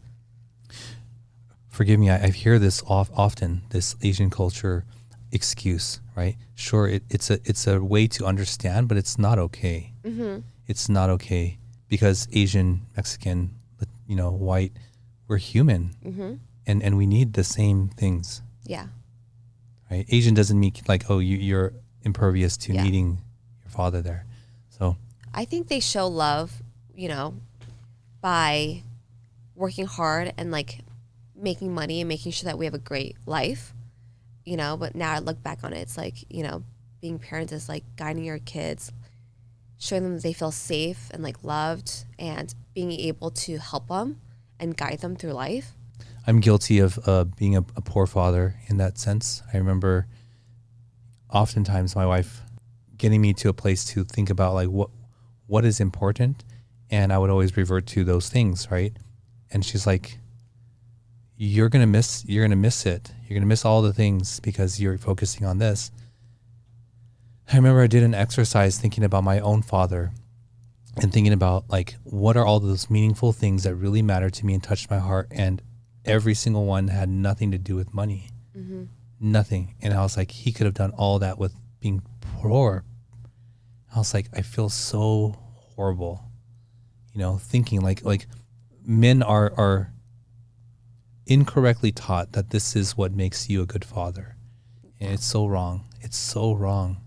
Speaker 3: Forgive me, I hear this often, this Asian culture excuse, right? Sure, it's a way to understand, but it's not okay. It's not okay because Asian, Mexican, white, we're human, and we need the same things.
Speaker 1: Yeah.
Speaker 3: Right? Asian doesn't mean like, oh, you're impervious to needing your father there. So
Speaker 1: I think they show love, by working hard and like making money and making sure that we have a great life, but now I look back on it, it's like, being parents is like guiding your kids, showing them that they feel safe and like loved, and being able to help them and guide them through life.
Speaker 3: I'm guilty of being a poor father in that sense. I remember oftentimes my wife getting me to a place to think about like what is important, and I would always revert to those things, right? And she's like, you're gonna miss it. You're gonna miss all the things because you're focusing on this. I remember I did an exercise thinking about my own father and thinking about like what are all those meaningful things that really matter to me and touched my heart, and every single one had nothing to do with money. Nothing. And I was like, he could have done all that with being poor. I was like, I feel so horrible, thinking like men are incorrectly taught that this is what makes you a good father. And it's so wrong. It's so wrong,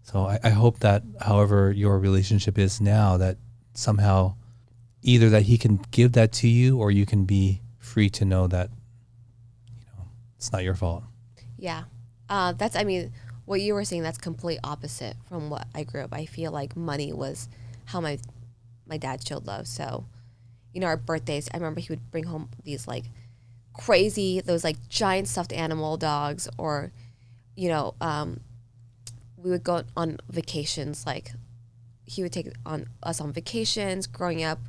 Speaker 3: So I hope that however your relationship is now, that somehow either that he can give that to you, or you can be free to know that, it's not your fault.
Speaker 1: Yeah. What you were saying, that's complete opposite from what I grew up. I feel like money was how my dad showed love. So, our birthdays, I remember he would bring home these like those like giant stuffed animal dogs, or, we would go on vacations. Like he would take us on vacations growing up.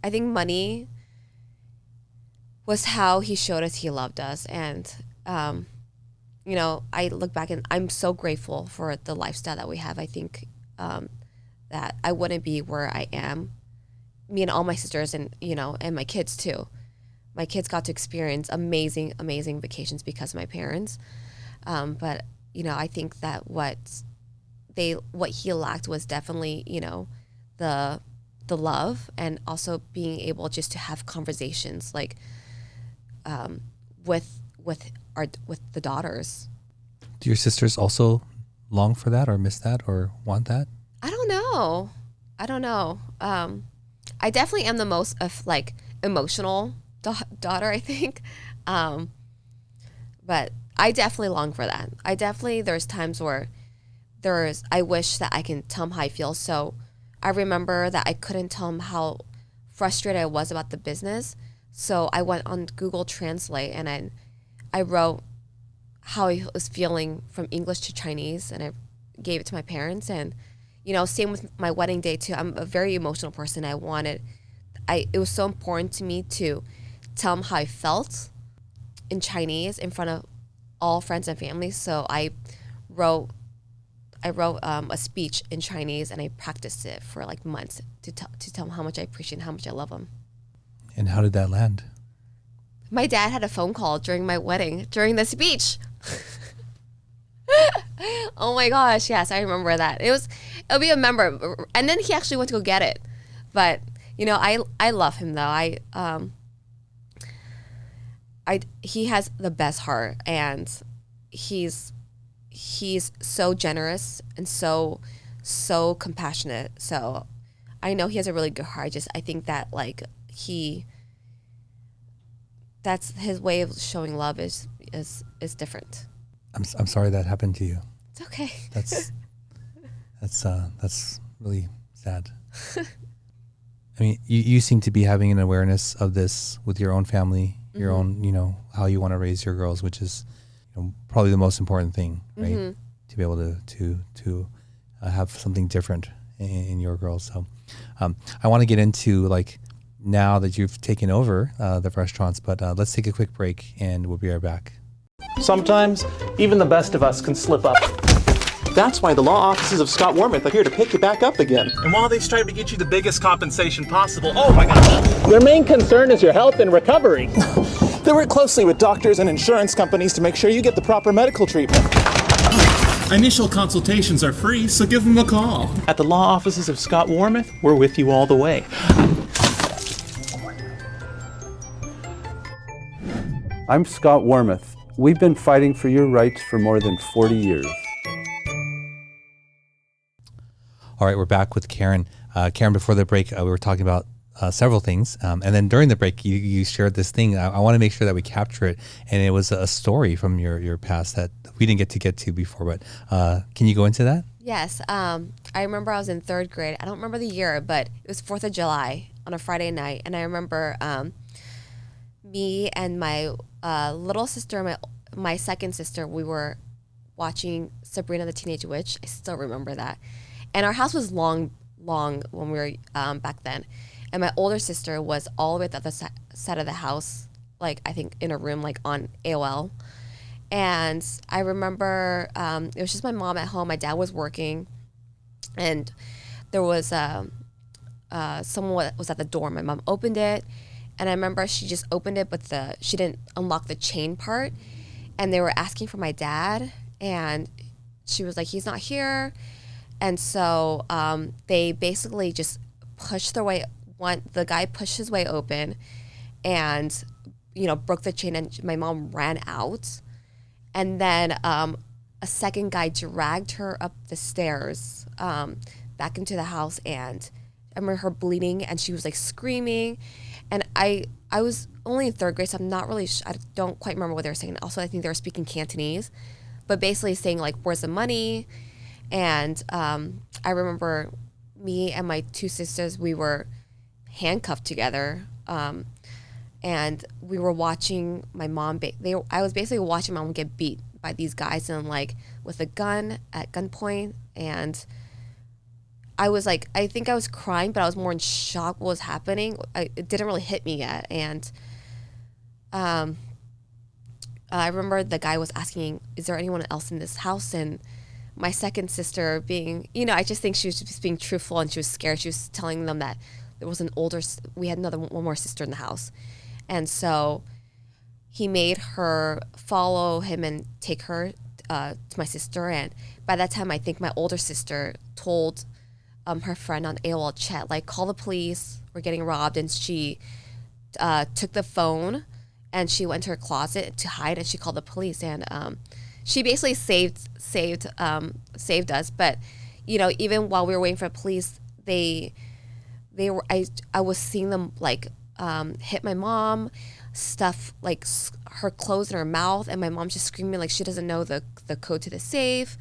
Speaker 1: I think money was how he showed us he loved us. And, I look back and I'm so grateful for the lifestyle that we have. I think that I wouldn't be where I am, me and all my sisters and, and my kids too. My kids got to experience amazing, amazing vacations because of my parents. But, I think that what he lacked was definitely, the love, and also being able just to have conversations like with the daughters.
Speaker 3: Do your sisters also long for that, or miss that, or want that?
Speaker 1: I don't know. I definitely am the most of like emotional daughter, I think. But I definitely long for that. There's times where I wish that I can tell him how I feel. So I remember that I couldn't tell him how frustrated I was about the business. So I went on Google Translate and I wrote how I was feeling from English to Chinese, and I gave it to my parents. And, same with my wedding day too. I'm a very emotional person. It was so important to me to tell them how I felt in Chinese in front of all friends and family. So I wrote a speech in Chinese, and I practiced it for like months to tell them how much I appreciate and how much I love them. And
Speaker 3: how did that land?
Speaker 1: My dad had a phone call during my wedding, during the speech. Oh my gosh, yes, I remember that. It'll be a member. And then he actually went to go get it. But, I love him though. He has the best heart, and he's so generous and so compassionate. So I know he has a really good heart. I think that like that's his way of showing love is different.
Speaker 3: I'm sorry that happened to you.
Speaker 1: It's okay.
Speaker 3: That's really sad. I mean, you seem to be having an awareness of this with your own family, your own, how you want to raise your girls, which is probably the most important thing, right? To be able to have something different in your girls. So I want to get into like now that you've taken over the restaurants, but let's take a quick break and we'll be right back.
Speaker 9: Sometimes even the best of us can slip up. That's why the law offices of Scott Wormuth are here to pick you back up again.
Speaker 10: And while they strive to get you the biggest compensation possible, oh my gosh,
Speaker 9: their main concern is your health and recovery. They work closely with doctors and insurance companies to make sure you get the proper medical treatment.
Speaker 10: Initial consultations are free, so give them a call.
Speaker 9: At the law offices of Scott Warmoth, we're with you all the way.
Speaker 11: I'm Scott Warmoth. We've been fighting for your rights for more than 40 years.
Speaker 3: All right, we're back with Karen. Karen, before the break, we were talking about several things. And then during the break, you shared this thing. I want to make sure that we capture it. And it was a story from your past that we didn't get to before. But can you go into that?
Speaker 1: Yes. I remember I was in third grade. I don't remember the year, but it was 4th of July on a Friday night. And I remember me and my little sister, my second sister, we were watching Sabrina the Teenage Witch. I still remember that. And our house was long when we were back then. And my older sister was all the way at the other side of the house, like I think in a room like on AOL. And I remember it was just my mom at home. My dad was working, and there was someone was at the door. My mom opened it, and I remember she just opened it, but she didn't unlock the chain part. And they were asking for my dad, and she was like, "He's not here." And so they basically just pushed their way. The guy pushed his way open, and broke the chain. And my mom ran out, and then a second guy dragged her up the stairs back into the house. And I remember her bleeding, and she was like screaming. And I was only in third grade, so I'm not really. I don't quite remember what they were saying. Also, I think they were speaking Cantonese, but basically saying like, "Where's the money?" And I remember me and my two sisters, we were handcuffed together, and we were watching my mom. I was basically watching my mom get beat by these guys, and like with a gun at gunpoint. And I was like, I think I was crying, but I was more in shock what was happening. It didn't really hit me yet. And I remember the guy was asking, "Is there anyone else in this house?" And my second sister being, I just think she was just being truthful, and she was scared. She was telling them that there was we had one more sister in the house. And so he made her follow him and take her to my sister. And by that time, I think my older sister told her friend on AOL chat, like, "Call the police, we're getting robbed." And she took the phone, and she went to her closet to hide, and she called the police. And she basically saved us. But even while we were waiting for the police, I was seeing them like hit my mom, stuff like her clothes in her mouth, and my mom's just screaming like she doesn't know the code to the safe.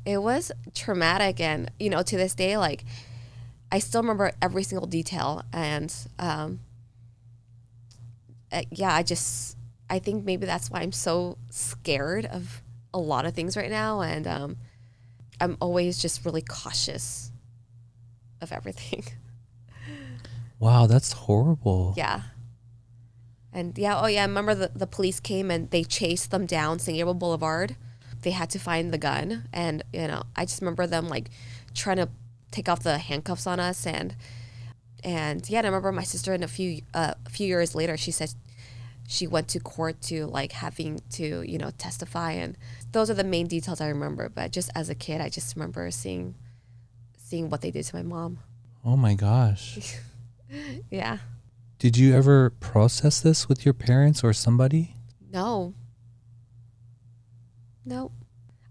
Speaker 1: It was traumatic. And to this day, like I still remember every single detail. And I think maybe that's why I'm so scared of a lot of things right now. And I'm always just really cautious of everything.
Speaker 3: Wow, that's horrible.
Speaker 1: Yeah. And I remember the police came and they chased them down San Gabriel Boulevard. They had to find the gun. And, I just remember them like trying to take off the handcuffs on us. And I remember my sister, and a few years later, she said she went to court to like having to, testify. And those are the main details I remember. But just as a kid, I just remember seeing what they did to my mom.
Speaker 3: Oh my gosh.
Speaker 1: Yeah.
Speaker 3: Did you ever process this with your parents or somebody?
Speaker 1: No.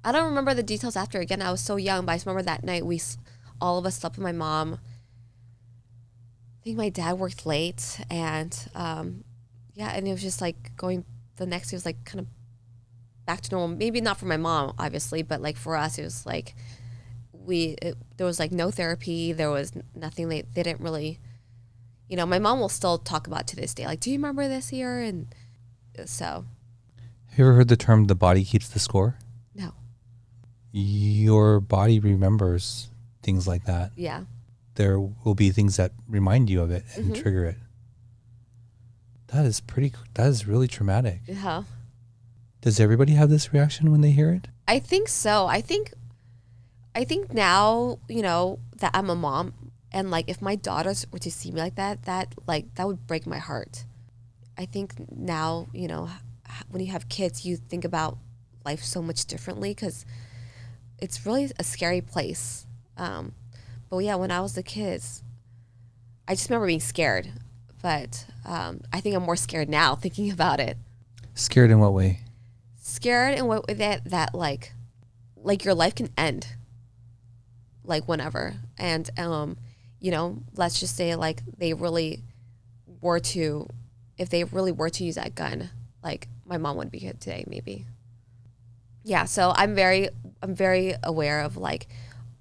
Speaker 1: I don't remember the details after. Again, I was so young, but I just remember that night all of us slept with my mom. I think my dad worked late, and and it was just like going, the next day was like kind of back to normal. Maybe not for my mom, obviously, but like for us, it was like there was like no therapy. There was nothing. They didn't really, my mom will still talk about to this day, like, "Do you remember this year?" And so.
Speaker 3: Have you ever heard the term "the body keeps the score"?
Speaker 1: No.
Speaker 3: Your body remembers things like that.
Speaker 1: Yeah.
Speaker 3: There will be things that remind you of it and trigger it. That is really traumatic.
Speaker 1: Yeah.
Speaker 3: Does everybody have this reaction when they hear it?
Speaker 1: I think so. I think now, that I'm a mom, and like if my daughters were to see me like that would break my heart. I think now, you know, when you have kids, you think about life so much differently because it's really a scary place. But yeah, when I was a kid, I just remember being scared. But I think I'm more scared now thinking about it.
Speaker 3: Scared in what way?
Speaker 1: Scared in what way that like your life can end, like whenever. And you know, let's just say like if they really were to use that gun, like my mom would be here today, maybe. Yeah, so I'm very aware of like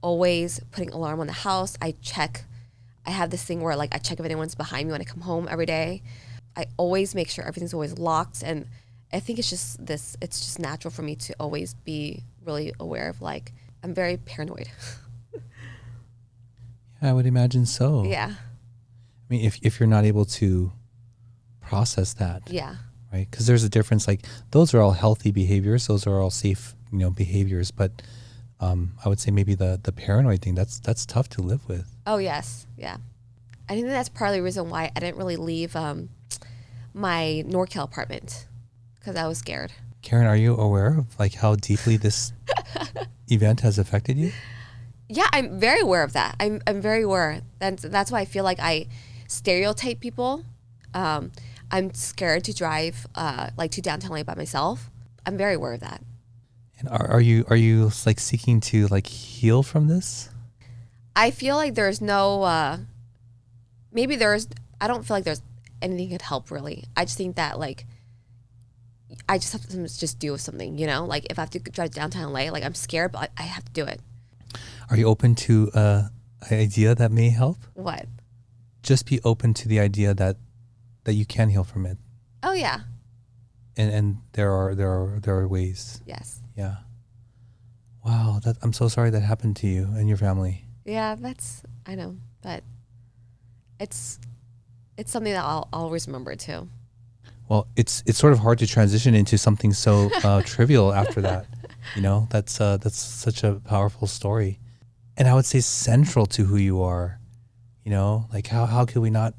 Speaker 1: always putting alarm on the house. I have this thing where like I check if anyone's behind me when I come home every day. I always make sure everything's always locked, and I think it's just natural for me to always be really aware of like I'm very paranoid.
Speaker 3: I would imagine so.
Speaker 1: Yeah.
Speaker 3: I mean, if you're not able to process that.
Speaker 1: Yeah.
Speaker 3: Right? Because there's a difference. Like those are all healthy behaviors. Those are all safe, you know, behaviors. But I would say maybe the paranoid thing, that's tough to live with.
Speaker 1: Oh, yes. Yeah. I think that's partly the reason why I didn't really leave my NorCal apartment because I was scared.
Speaker 3: Karen, are you aware of like how deeply this event has affected you?
Speaker 1: Yeah, I'm very aware of that. I'm very aware. That's why I feel like I stereotype people. I'm scared to drive like to downtown LA by myself. I'm very aware of that.
Speaker 3: And are you like seeking to like heal from this?
Speaker 1: I feel like there's no I don't feel like there's anything that could help really. I just think that like I just have to just do something, you know? Like if I have to drive downtown LA, like I'm scared, but I have to do it.
Speaker 3: Are you open to an idea that may help?
Speaker 1: What?
Speaker 3: Just be open to the idea that you can heal from it.
Speaker 1: Oh yeah.
Speaker 3: And there are ways.
Speaker 1: Yes.
Speaker 3: Yeah. Wow, I'm so sorry that happened to you and your family.
Speaker 1: Yeah, I know, but it's something that I'll always remember too.
Speaker 3: Well, it's sort of hard to transition into something so trivial after that. You know, that's such a powerful story, and I would say central to who you are. You know, like how could we not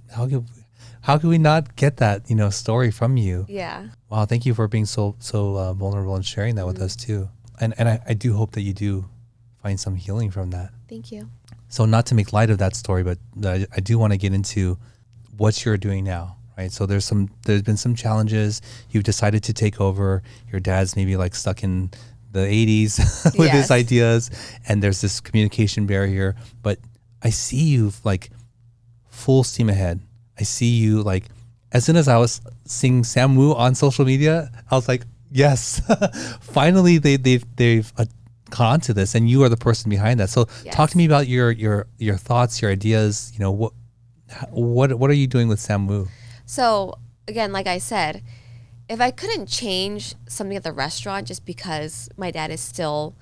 Speaker 3: get that, you know, story from you?
Speaker 1: Yeah.
Speaker 3: Wow, thank you for being so vulnerable and sharing that with us too. And I do hope that you do find some healing from that.
Speaker 1: Thank you.
Speaker 3: So not to make light of that story, but I do want to get into what you're doing now, right? So there's been some challenges. You've decided to take over. Your dad's maybe like stuck in the 80s with his ideas, and there's this communication barrier. But I see you like full steam ahead. I see you like, as soon as I was seeing Sam Wu on social media, I was like, yes, finally they've caught on to this, and you are the person behind that. So talk to me about your thoughts, your ideas. You know, what are you doing with Sam Wu?
Speaker 1: So again, like I said, if I couldn't change something at the restaurant just because my dad is still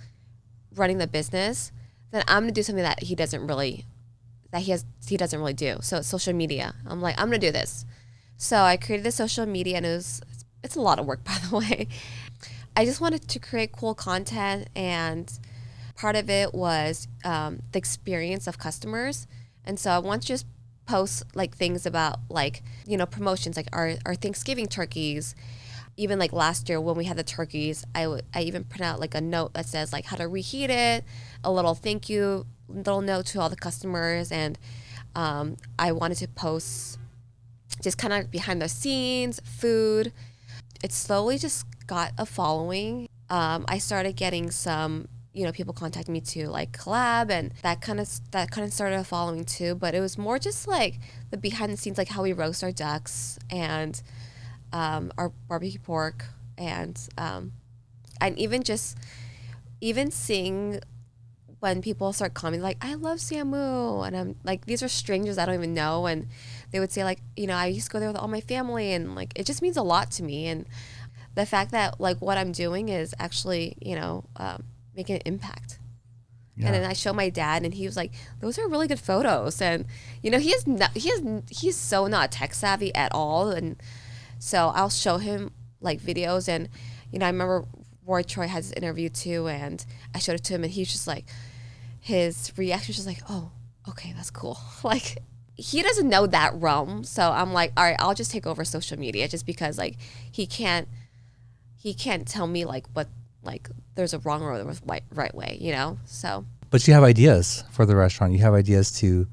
Speaker 1: running the business, then I'm gonna do something that he doesn't really do. So it's social media. I'm like, I'm gonna do this. So I created the social media, and it's a lot of work, by the way. I just wanted to create cool content, and part of it was the experience of customers. And so I want to just post like things about like, you know, promotions, like our Thanksgiving turkeys. Even like last year when we had the turkeys, I even print out like a note that says like how to reheat it, a little thank you, little note to all the customers. And I wanted to post just kind of behind the scenes, food. It slowly just got a following. I started getting some, you know, people contacting me to like collab, and that kind of started a following too. But it was more just like the behind the scenes, like how we roast our ducks and our barbecue pork, and even seeing when people start commenting like, I love Samu, and I'm like, these are strangers I don't even know, and they would say like, you know, I used to go there with all my family, and like it just means a lot to me. And the fact that like what I'm doing is actually, you know, making an impact. Yeah. And then I show my dad, and he was like, those are really good photos. And you know, he's so not tech savvy at all. And so I'll show him like videos, and you know, I remember Roy Choi has this interview too, and I showed it to him, and he's just like, his reaction was just like, oh, okay, that's cool. Like, he doesn't know that realm. So I'm like, all right, I'll just take over social media just because like he can't tell me like what, like there's a wrong or a right way, you know? So.
Speaker 3: But you have ideas for the restaurant. You have ideas to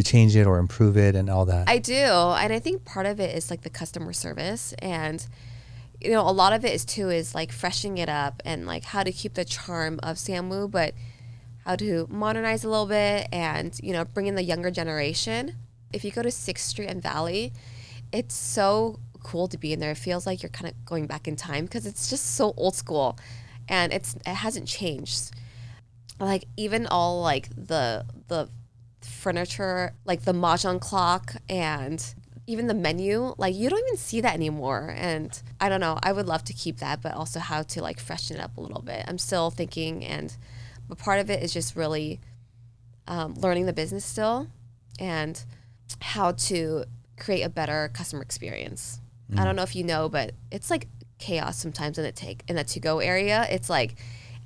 Speaker 3: change it or improve it and all that.
Speaker 1: I do. And I think part of it is like the customer service, and you know, a lot of it is like freshening it up and like how to keep the charm of Samu, but how to modernize a little bit and, you know, bring in the younger generation. If you go to 6th Street and Valley, it's so cool to be in there. It feels like you're kind of going back in time because it's just so old school and it hasn't changed. Like even all like the furniture, like the mahjong clock and even the menu, like you don't even see that anymore. And I don't know, I would love to keep that, but also how to like freshen it up a little bit. I'm still thinking, but part of it is just really learning the business still and how to create a better customer experience. I don't know if you know, but it's like chaos sometimes in the to-go area. It's like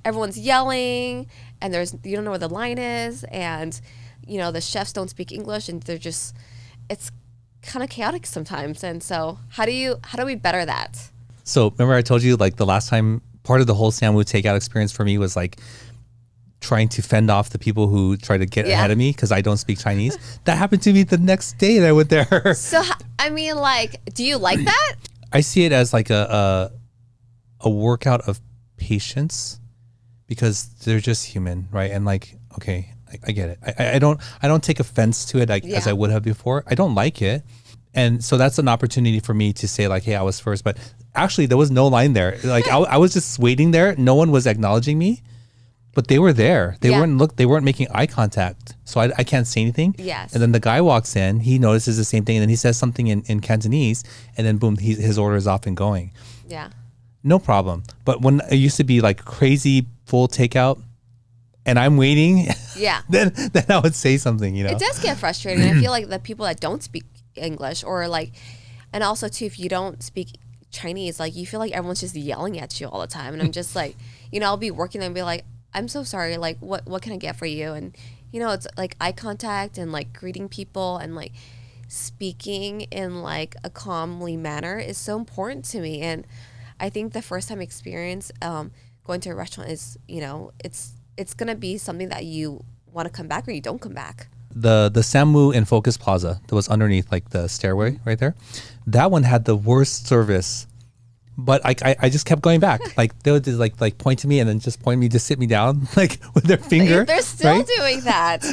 Speaker 1: everyone's yelling and you don't know where the line is, and you know the chefs don't speak English, and it's kind of chaotic sometimes. And so how do we better that?
Speaker 3: So remember I told you like the last time, part of the whole Samu takeout experience for me was like trying to fend off the people who try to get ahead of me because I don't speak Chinese. That happened to me the next day that I went there.
Speaker 1: So I mean, like, do you like that?
Speaker 3: I see it as like a workout of patience because they're just human, right? And like, okay, I get it. I don't take offense to it as I would have before. I don't like it. And so that's an opportunity for me to say like, hey, I was first. But actually there was no line there. Like I was just waiting there. No one was acknowledging me, but they were there. They weren't making eye contact. So I can't say anything.
Speaker 1: Yes.
Speaker 3: And then the guy walks in, he notices the same thing. And then he says something in Cantonese, and then boom, his order is off and going.
Speaker 1: Yeah.
Speaker 3: No problem. But when it used to be like crazy full takeout and I'm waiting, then I would say something, you know.
Speaker 1: It does get frustrating. I feel like the people that don't speak English, or like, and also too, if you don't speak Chinese, like you feel like everyone's just yelling at you all the time. And I'm just like, you know, I'll be working there and be like, I'm so sorry, like what can I get for you? And you know, it's like eye contact and like greeting people and like speaking in like a calmly manner is so important to me. And I think the first time experience going to a restaurant is, you know, it's gonna be something that you want to come back or you don't come back.
Speaker 3: The Samu in Focus Plaza that was underneath like the stairway right there, that one had the worst service. But I just kept going back. Like they would just like point to me and then just point me to sit me down like with their finger.
Speaker 1: They're still doing that.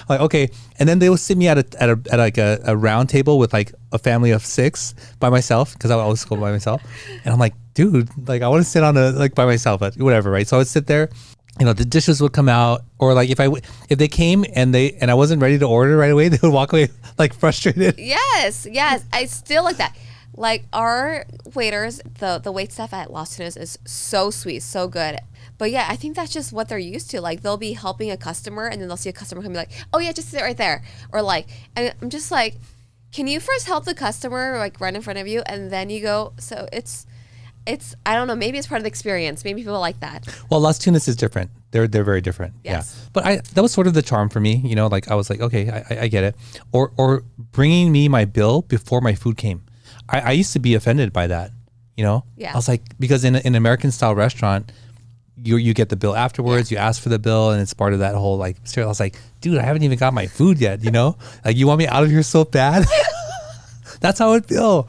Speaker 3: Like okay, and then they would sit me at a round table with like a family of 6 by myself because I would always go by myself. And I'm like, dude, like I want to sit on by myself, but whatever, right? So I would sit there. You know, the dishes would come out, or like if they came and I wasn't ready to order right away, they would walk away like frustrated.
Speaker 1: Yes, I still like that. Like our waiters, the wait staff at Las Tunas is so sweet, so good. But yeah, I think that's just what they're used to. Like they'll be helping a customer and then they'll see a customer come and be like, oh yeah, just sit right there. Or like, and I'm just like, can you first help the customer like right in front of you and then you go? So it's I don't know, maybe it's part of the experience. Maybe people like that.
Speaker 3: Well, Las Tunas is different. They're very different.
Speaker 1: Yes.
Speaker 3: Yeah. But that was sort of the charm for me, you know, like I was like, okay, I get it. Or bringing me my bill before my food came. I used to be offended by that, you know?
Speaker 1: Yeah.
Speaker 3: I was like, because in an American style restaurant, you get the bill afterwards, you ask for the bill, and it's part of that whole like, I was like, dude, I haven't even got my food yet, you know? Like, you want me out of here so bad? That's how it feel.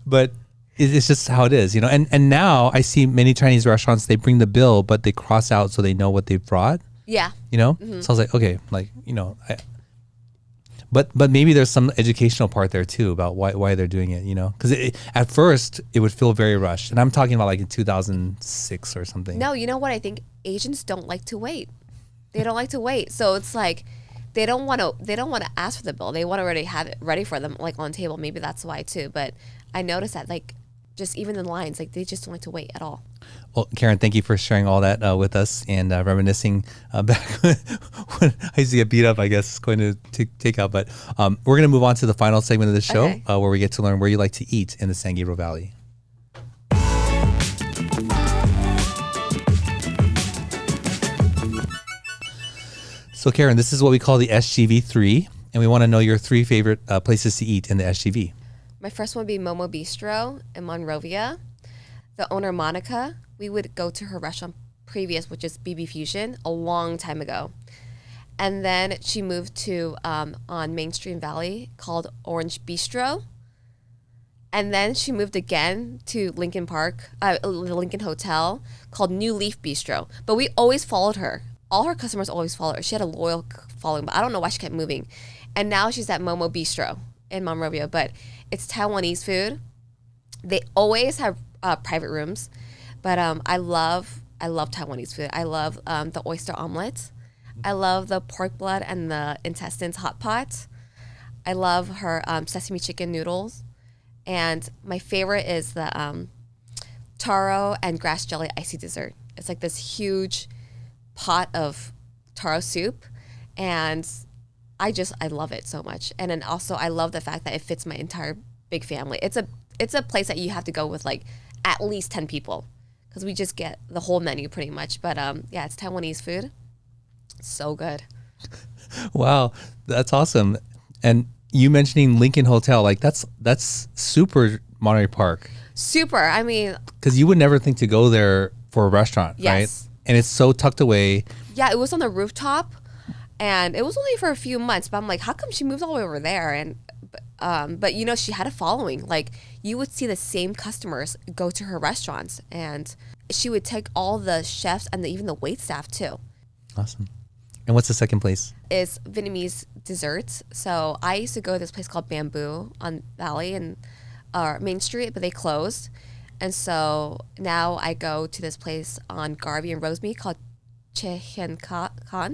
Speaker 3: But it's just how it is, you know? And now I see many Chinese restaurants, they bring the bill, but they cross out so they know what they've brought.
Speaker 1: Yeah.
Speaker 3: You know? Mm-hmm. So I was like, okay, like, you know, But maybe there's some educational part there too about why they're doing it, you know? Because at first it would feel very rushed, and I'm talking about like in 2006 or something.
Speaker 1: No, you know what? I think Asians don't like to wait. They don't like to wait, so it's like they don't want to ask for the bill. They want to already have it ready for them, like on table. Maybe that's why too. But I noticed that like just even in lines, like they just don't like to wait at all.
Speaker 3: Well, Karen, thank you for sharing all that with us and reminiscing back when I used to get beat up, I guess, going to take out. But we're going to move on to the final segment of the show where we get to learn where you like to eat in the San Gabriel Valley. So, Karen, this is what we call the SGV3. and we want to know your 3 favorite places to eat in the SGV.
Speaker 1: My first one would be Momo Bistro in Monrovia. The owner, Monica, we would go to her restaurant previous, which is BB Fusion, a long time ago. And then she moved to on Main Street in Valley called Orange Bistro. And then she moved again to Lincoln Park, the Lincoln Hotel called New Leaf Bistro. But we always followed her. All her customers always followed her. She had a loyal following, but I don't know why she kept moving. And now she's at Momo Bistro in Monrovia, but it's Taiwanese food. They always have private rooms, but I love Taiwanese food. I love the oyster omelets. I love the pork blood and the intestines hot pot. I love her sesame chicken noodles. And my favorite is the taro and grass jelly icy dessert. It's like this huge pot of taro soup, and I love it so much. And then also I love the fact that it fits my entire big family. It's a place that you have to go with like at least 10 people because we just get the whole menu pretty much. But yeah, it's Taiwanese food. So good.
Speaker 3: Wow, that's awesome. And you mentioning Lincoln Hotel, like that's super Monterey Park.
Speaker 1: Super. I mean,
Speaker 3: because you would never think to go there for a restaurant,
Speaker 1: yes.
Speaker 3: Right? And it's so tucked away.
Speaker 1: Yeah, it was on the rooftop, and it was only for a few months. But I'm like, how come she moved all the way over there? And but you know, she had a following. Like you would see the same customers go to her restaurants, and she would take all the chefs and even the wait staff too.
Speaker 3: Awesome. And what's the second place?
Speaker 1: Is Vietnamese desserts. So I used to go to this place called Bamboo on Valley and Main Street, but they closed. And so now I go to this place on Garvey and Rosemead called Che Hien Khan. I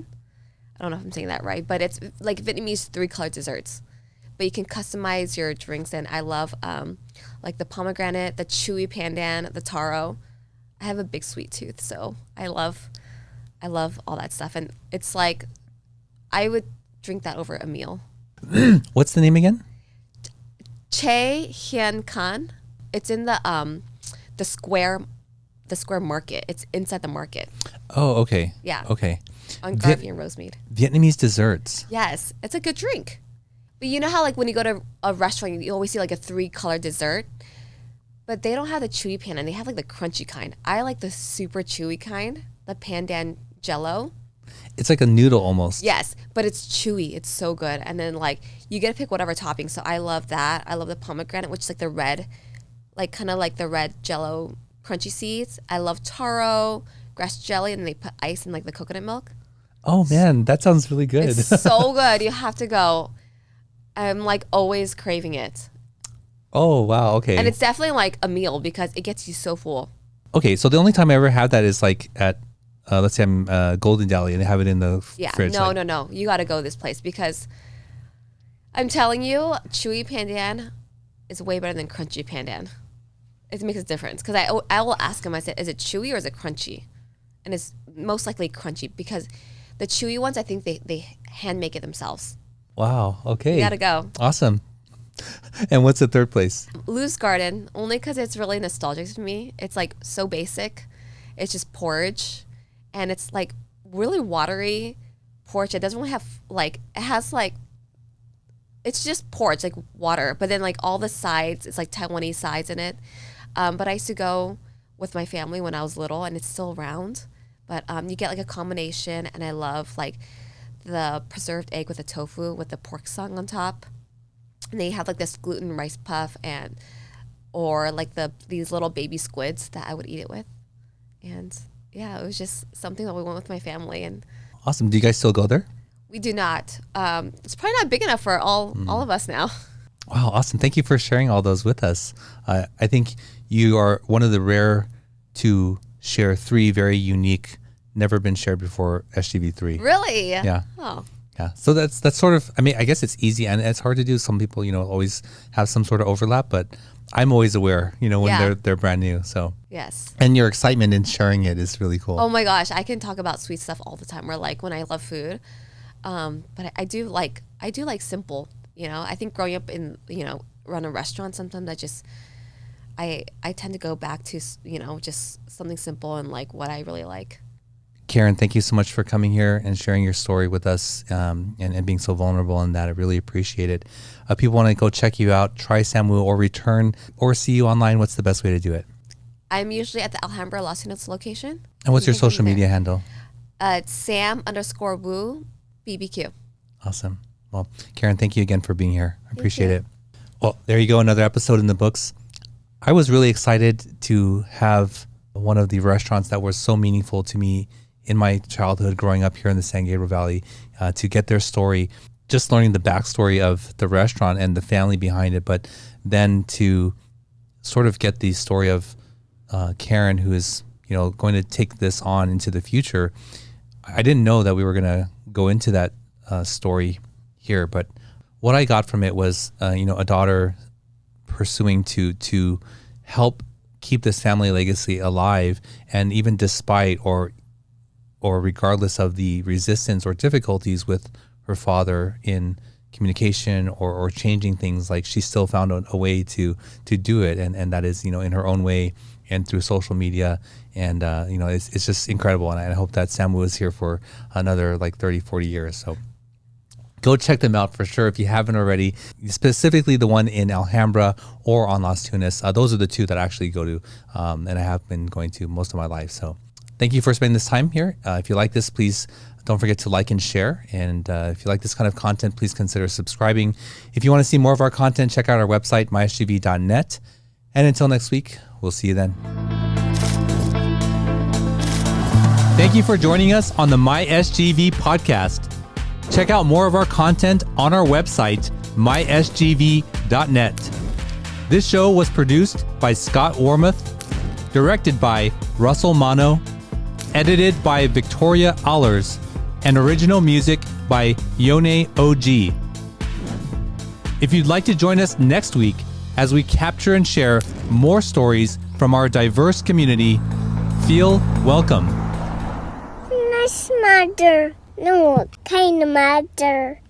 Speaker 1: don't know if I'm saying that right, but it's like Vietnamese 3-color desserts. But you can customize your drinks, and I love like the pomegranate, the chewy pandan, the taro. I have a big sweet tooth, so I love all that stuff. And it's like, I would drink that over a meal.
Speaker 3: What's the name again?
Speaker 1: Che Hien Khan. It's in the square market. It's inside the market.
Speaker 3: Oh, okay.
Speaker 1: Yeah.
Speaker 3: Okay.
Speaker 1: On Garvey and Rosemead.
Speaker 3: Vietnamese desserts.
Speaker 1: Yes. It's a good drink. But you know how like when you go to a restaurant, you always see like a 3-color dessert? But they don't have the chewy pandan. They have like the crunchy kind. I like the super chewy kind, the pandan jello.
Speaker 3: It's like a noodle almost.
Speaker 1: Yes, but it's chewy. It's so good. And then like you get to pick whatever topping. So I love that. I love the pomegranate, which is like the red, like kind of like the red jello crunchy seeds. I love taro, grass jelly, and they put ice in like the coconut milk.
Speaker 3: Oh man, that sounds really good.
Speaker 1: It's so good. You have to go. I'm like always craving it.
Speaker 3: Oh wow, okay.
Speaker 1: And it's definitely like a meal because it gets you so full.
Speaker 3: Okay, so the only time I ever had that is like at let's say I'm Golden Deli and they have it in the fridge.
Speaker 1: No. You got to go this place because I'm telling you, chewy pandan is way better than crunchy pandan. It makes a difference because I will ask them. I said, is it chewy or is it crunchy? And it's most likely crunchy because the chewy ones, I think they hand make it themselves.
Speaker 3: Wow. Okay.
Speaker 1: You got to go.
Speaker 3: Awesome. And what's the third place?
Speaker 1: Lou's Garden, only because it's really nostalgic to me. It's like so basic. It's just porridge. And it's like really watery porridge. It doesn't really have like, it has like, it's just porridge, like water. But then like all the sides, it's like Taiwanese sides in it. But I used to go with my family when I was little and it's still around. But you get like a combination, and I love like the preserved egg with the tofu with the pork song on top. And they have like this gluten rice puff or like these little baby squids that I would eat it with. And yeah, it was just something that we went with my family. And
Speaker 3: awesome. Do you guys still go there?
Speaker 1: We do not. It's probably not big enough for all of us now.
Speaker 3: Wow, awesome. Thank you for sharing all those with us. I think you are one of the rare to share 3 very unique, never been shared before SGV3.
Speaker 1: Really?
Speaker 3: Yeah.
Speaker 1: Oh.
Speaker 3: Yeah. So that's sort of, I mean, I guess it's easy and it's hard to do. Some people, always have some sort of overlap, but I'm always aware, when they're brand new. So
Speaker 1: yes.
Speaker 3: And your excitement in sharing it is really cool.
Speaker 1: Oh my gosh, I can talk about sweet stuff all the time. Or like when I love food, but I do like simple. I think growing up in run a restaurant, sometimes I tend to go back to just something simple and like what I really like.
Speaker 3: Karen, thank you so much for coming here and sharing your story with us and being so vulnerable in that. I really appreciate it. People want to go check you out, try Samu or return or see you online. What's the best way to do it?
Speaker 1: I'm usually at the Alhambra Los Angeles location.
Speaker 3: And what's your social media handle?
Speaker 1: It's Sam_Wu BBQ.
Speaker 3: Awesome. Well, Karen, thank you again for being here. I appreciate it. Well, there you go. Another episode in the books. I was really excited to have one of the restaurants that was so meaningful to me in my childhood growing up here in the San Gabriel Valley to get their story, just learning the backstory of the restaurant and the family behind it, but then to sort of get the story of Karen, who is, going to take this on into the future. I didn't know that we were going to go into that story here, but what I got from it was, a daughter pursuing to help keep this family legacy alive, and even despite or regardless of the resistance or difficulties with her father in communication or changing things, like she still found a way to do it, and that is in her own way and through social media, and it's just incredible, and I hope that Samu is here for another 30-40 years. So go check them out for sure if you haven't already, specifically the one in Alhambra or on Las Tunas. Those are the two that I actually go to, and I have been going to most of my life. So thank you for spending this time here. If you like this, please don't forget to like and share. And if you like this kind of content, please consider subscribing. If you want to see more of our content, check out our website, mysgv.net. And until next week, we'll see you then. Thank you for joining us on the MySGV podcast. Check out more of our content on our website, mysgv.net. This show was produced by Scott Wormuth, directed by Russell Mano, edited by Victoria Allers, and original music by Yone OG. If you'd like to join us next week as we capture and share more stories from our diverse community, feel welcome.
Speaker 12: Nice mother. No, kind of mother.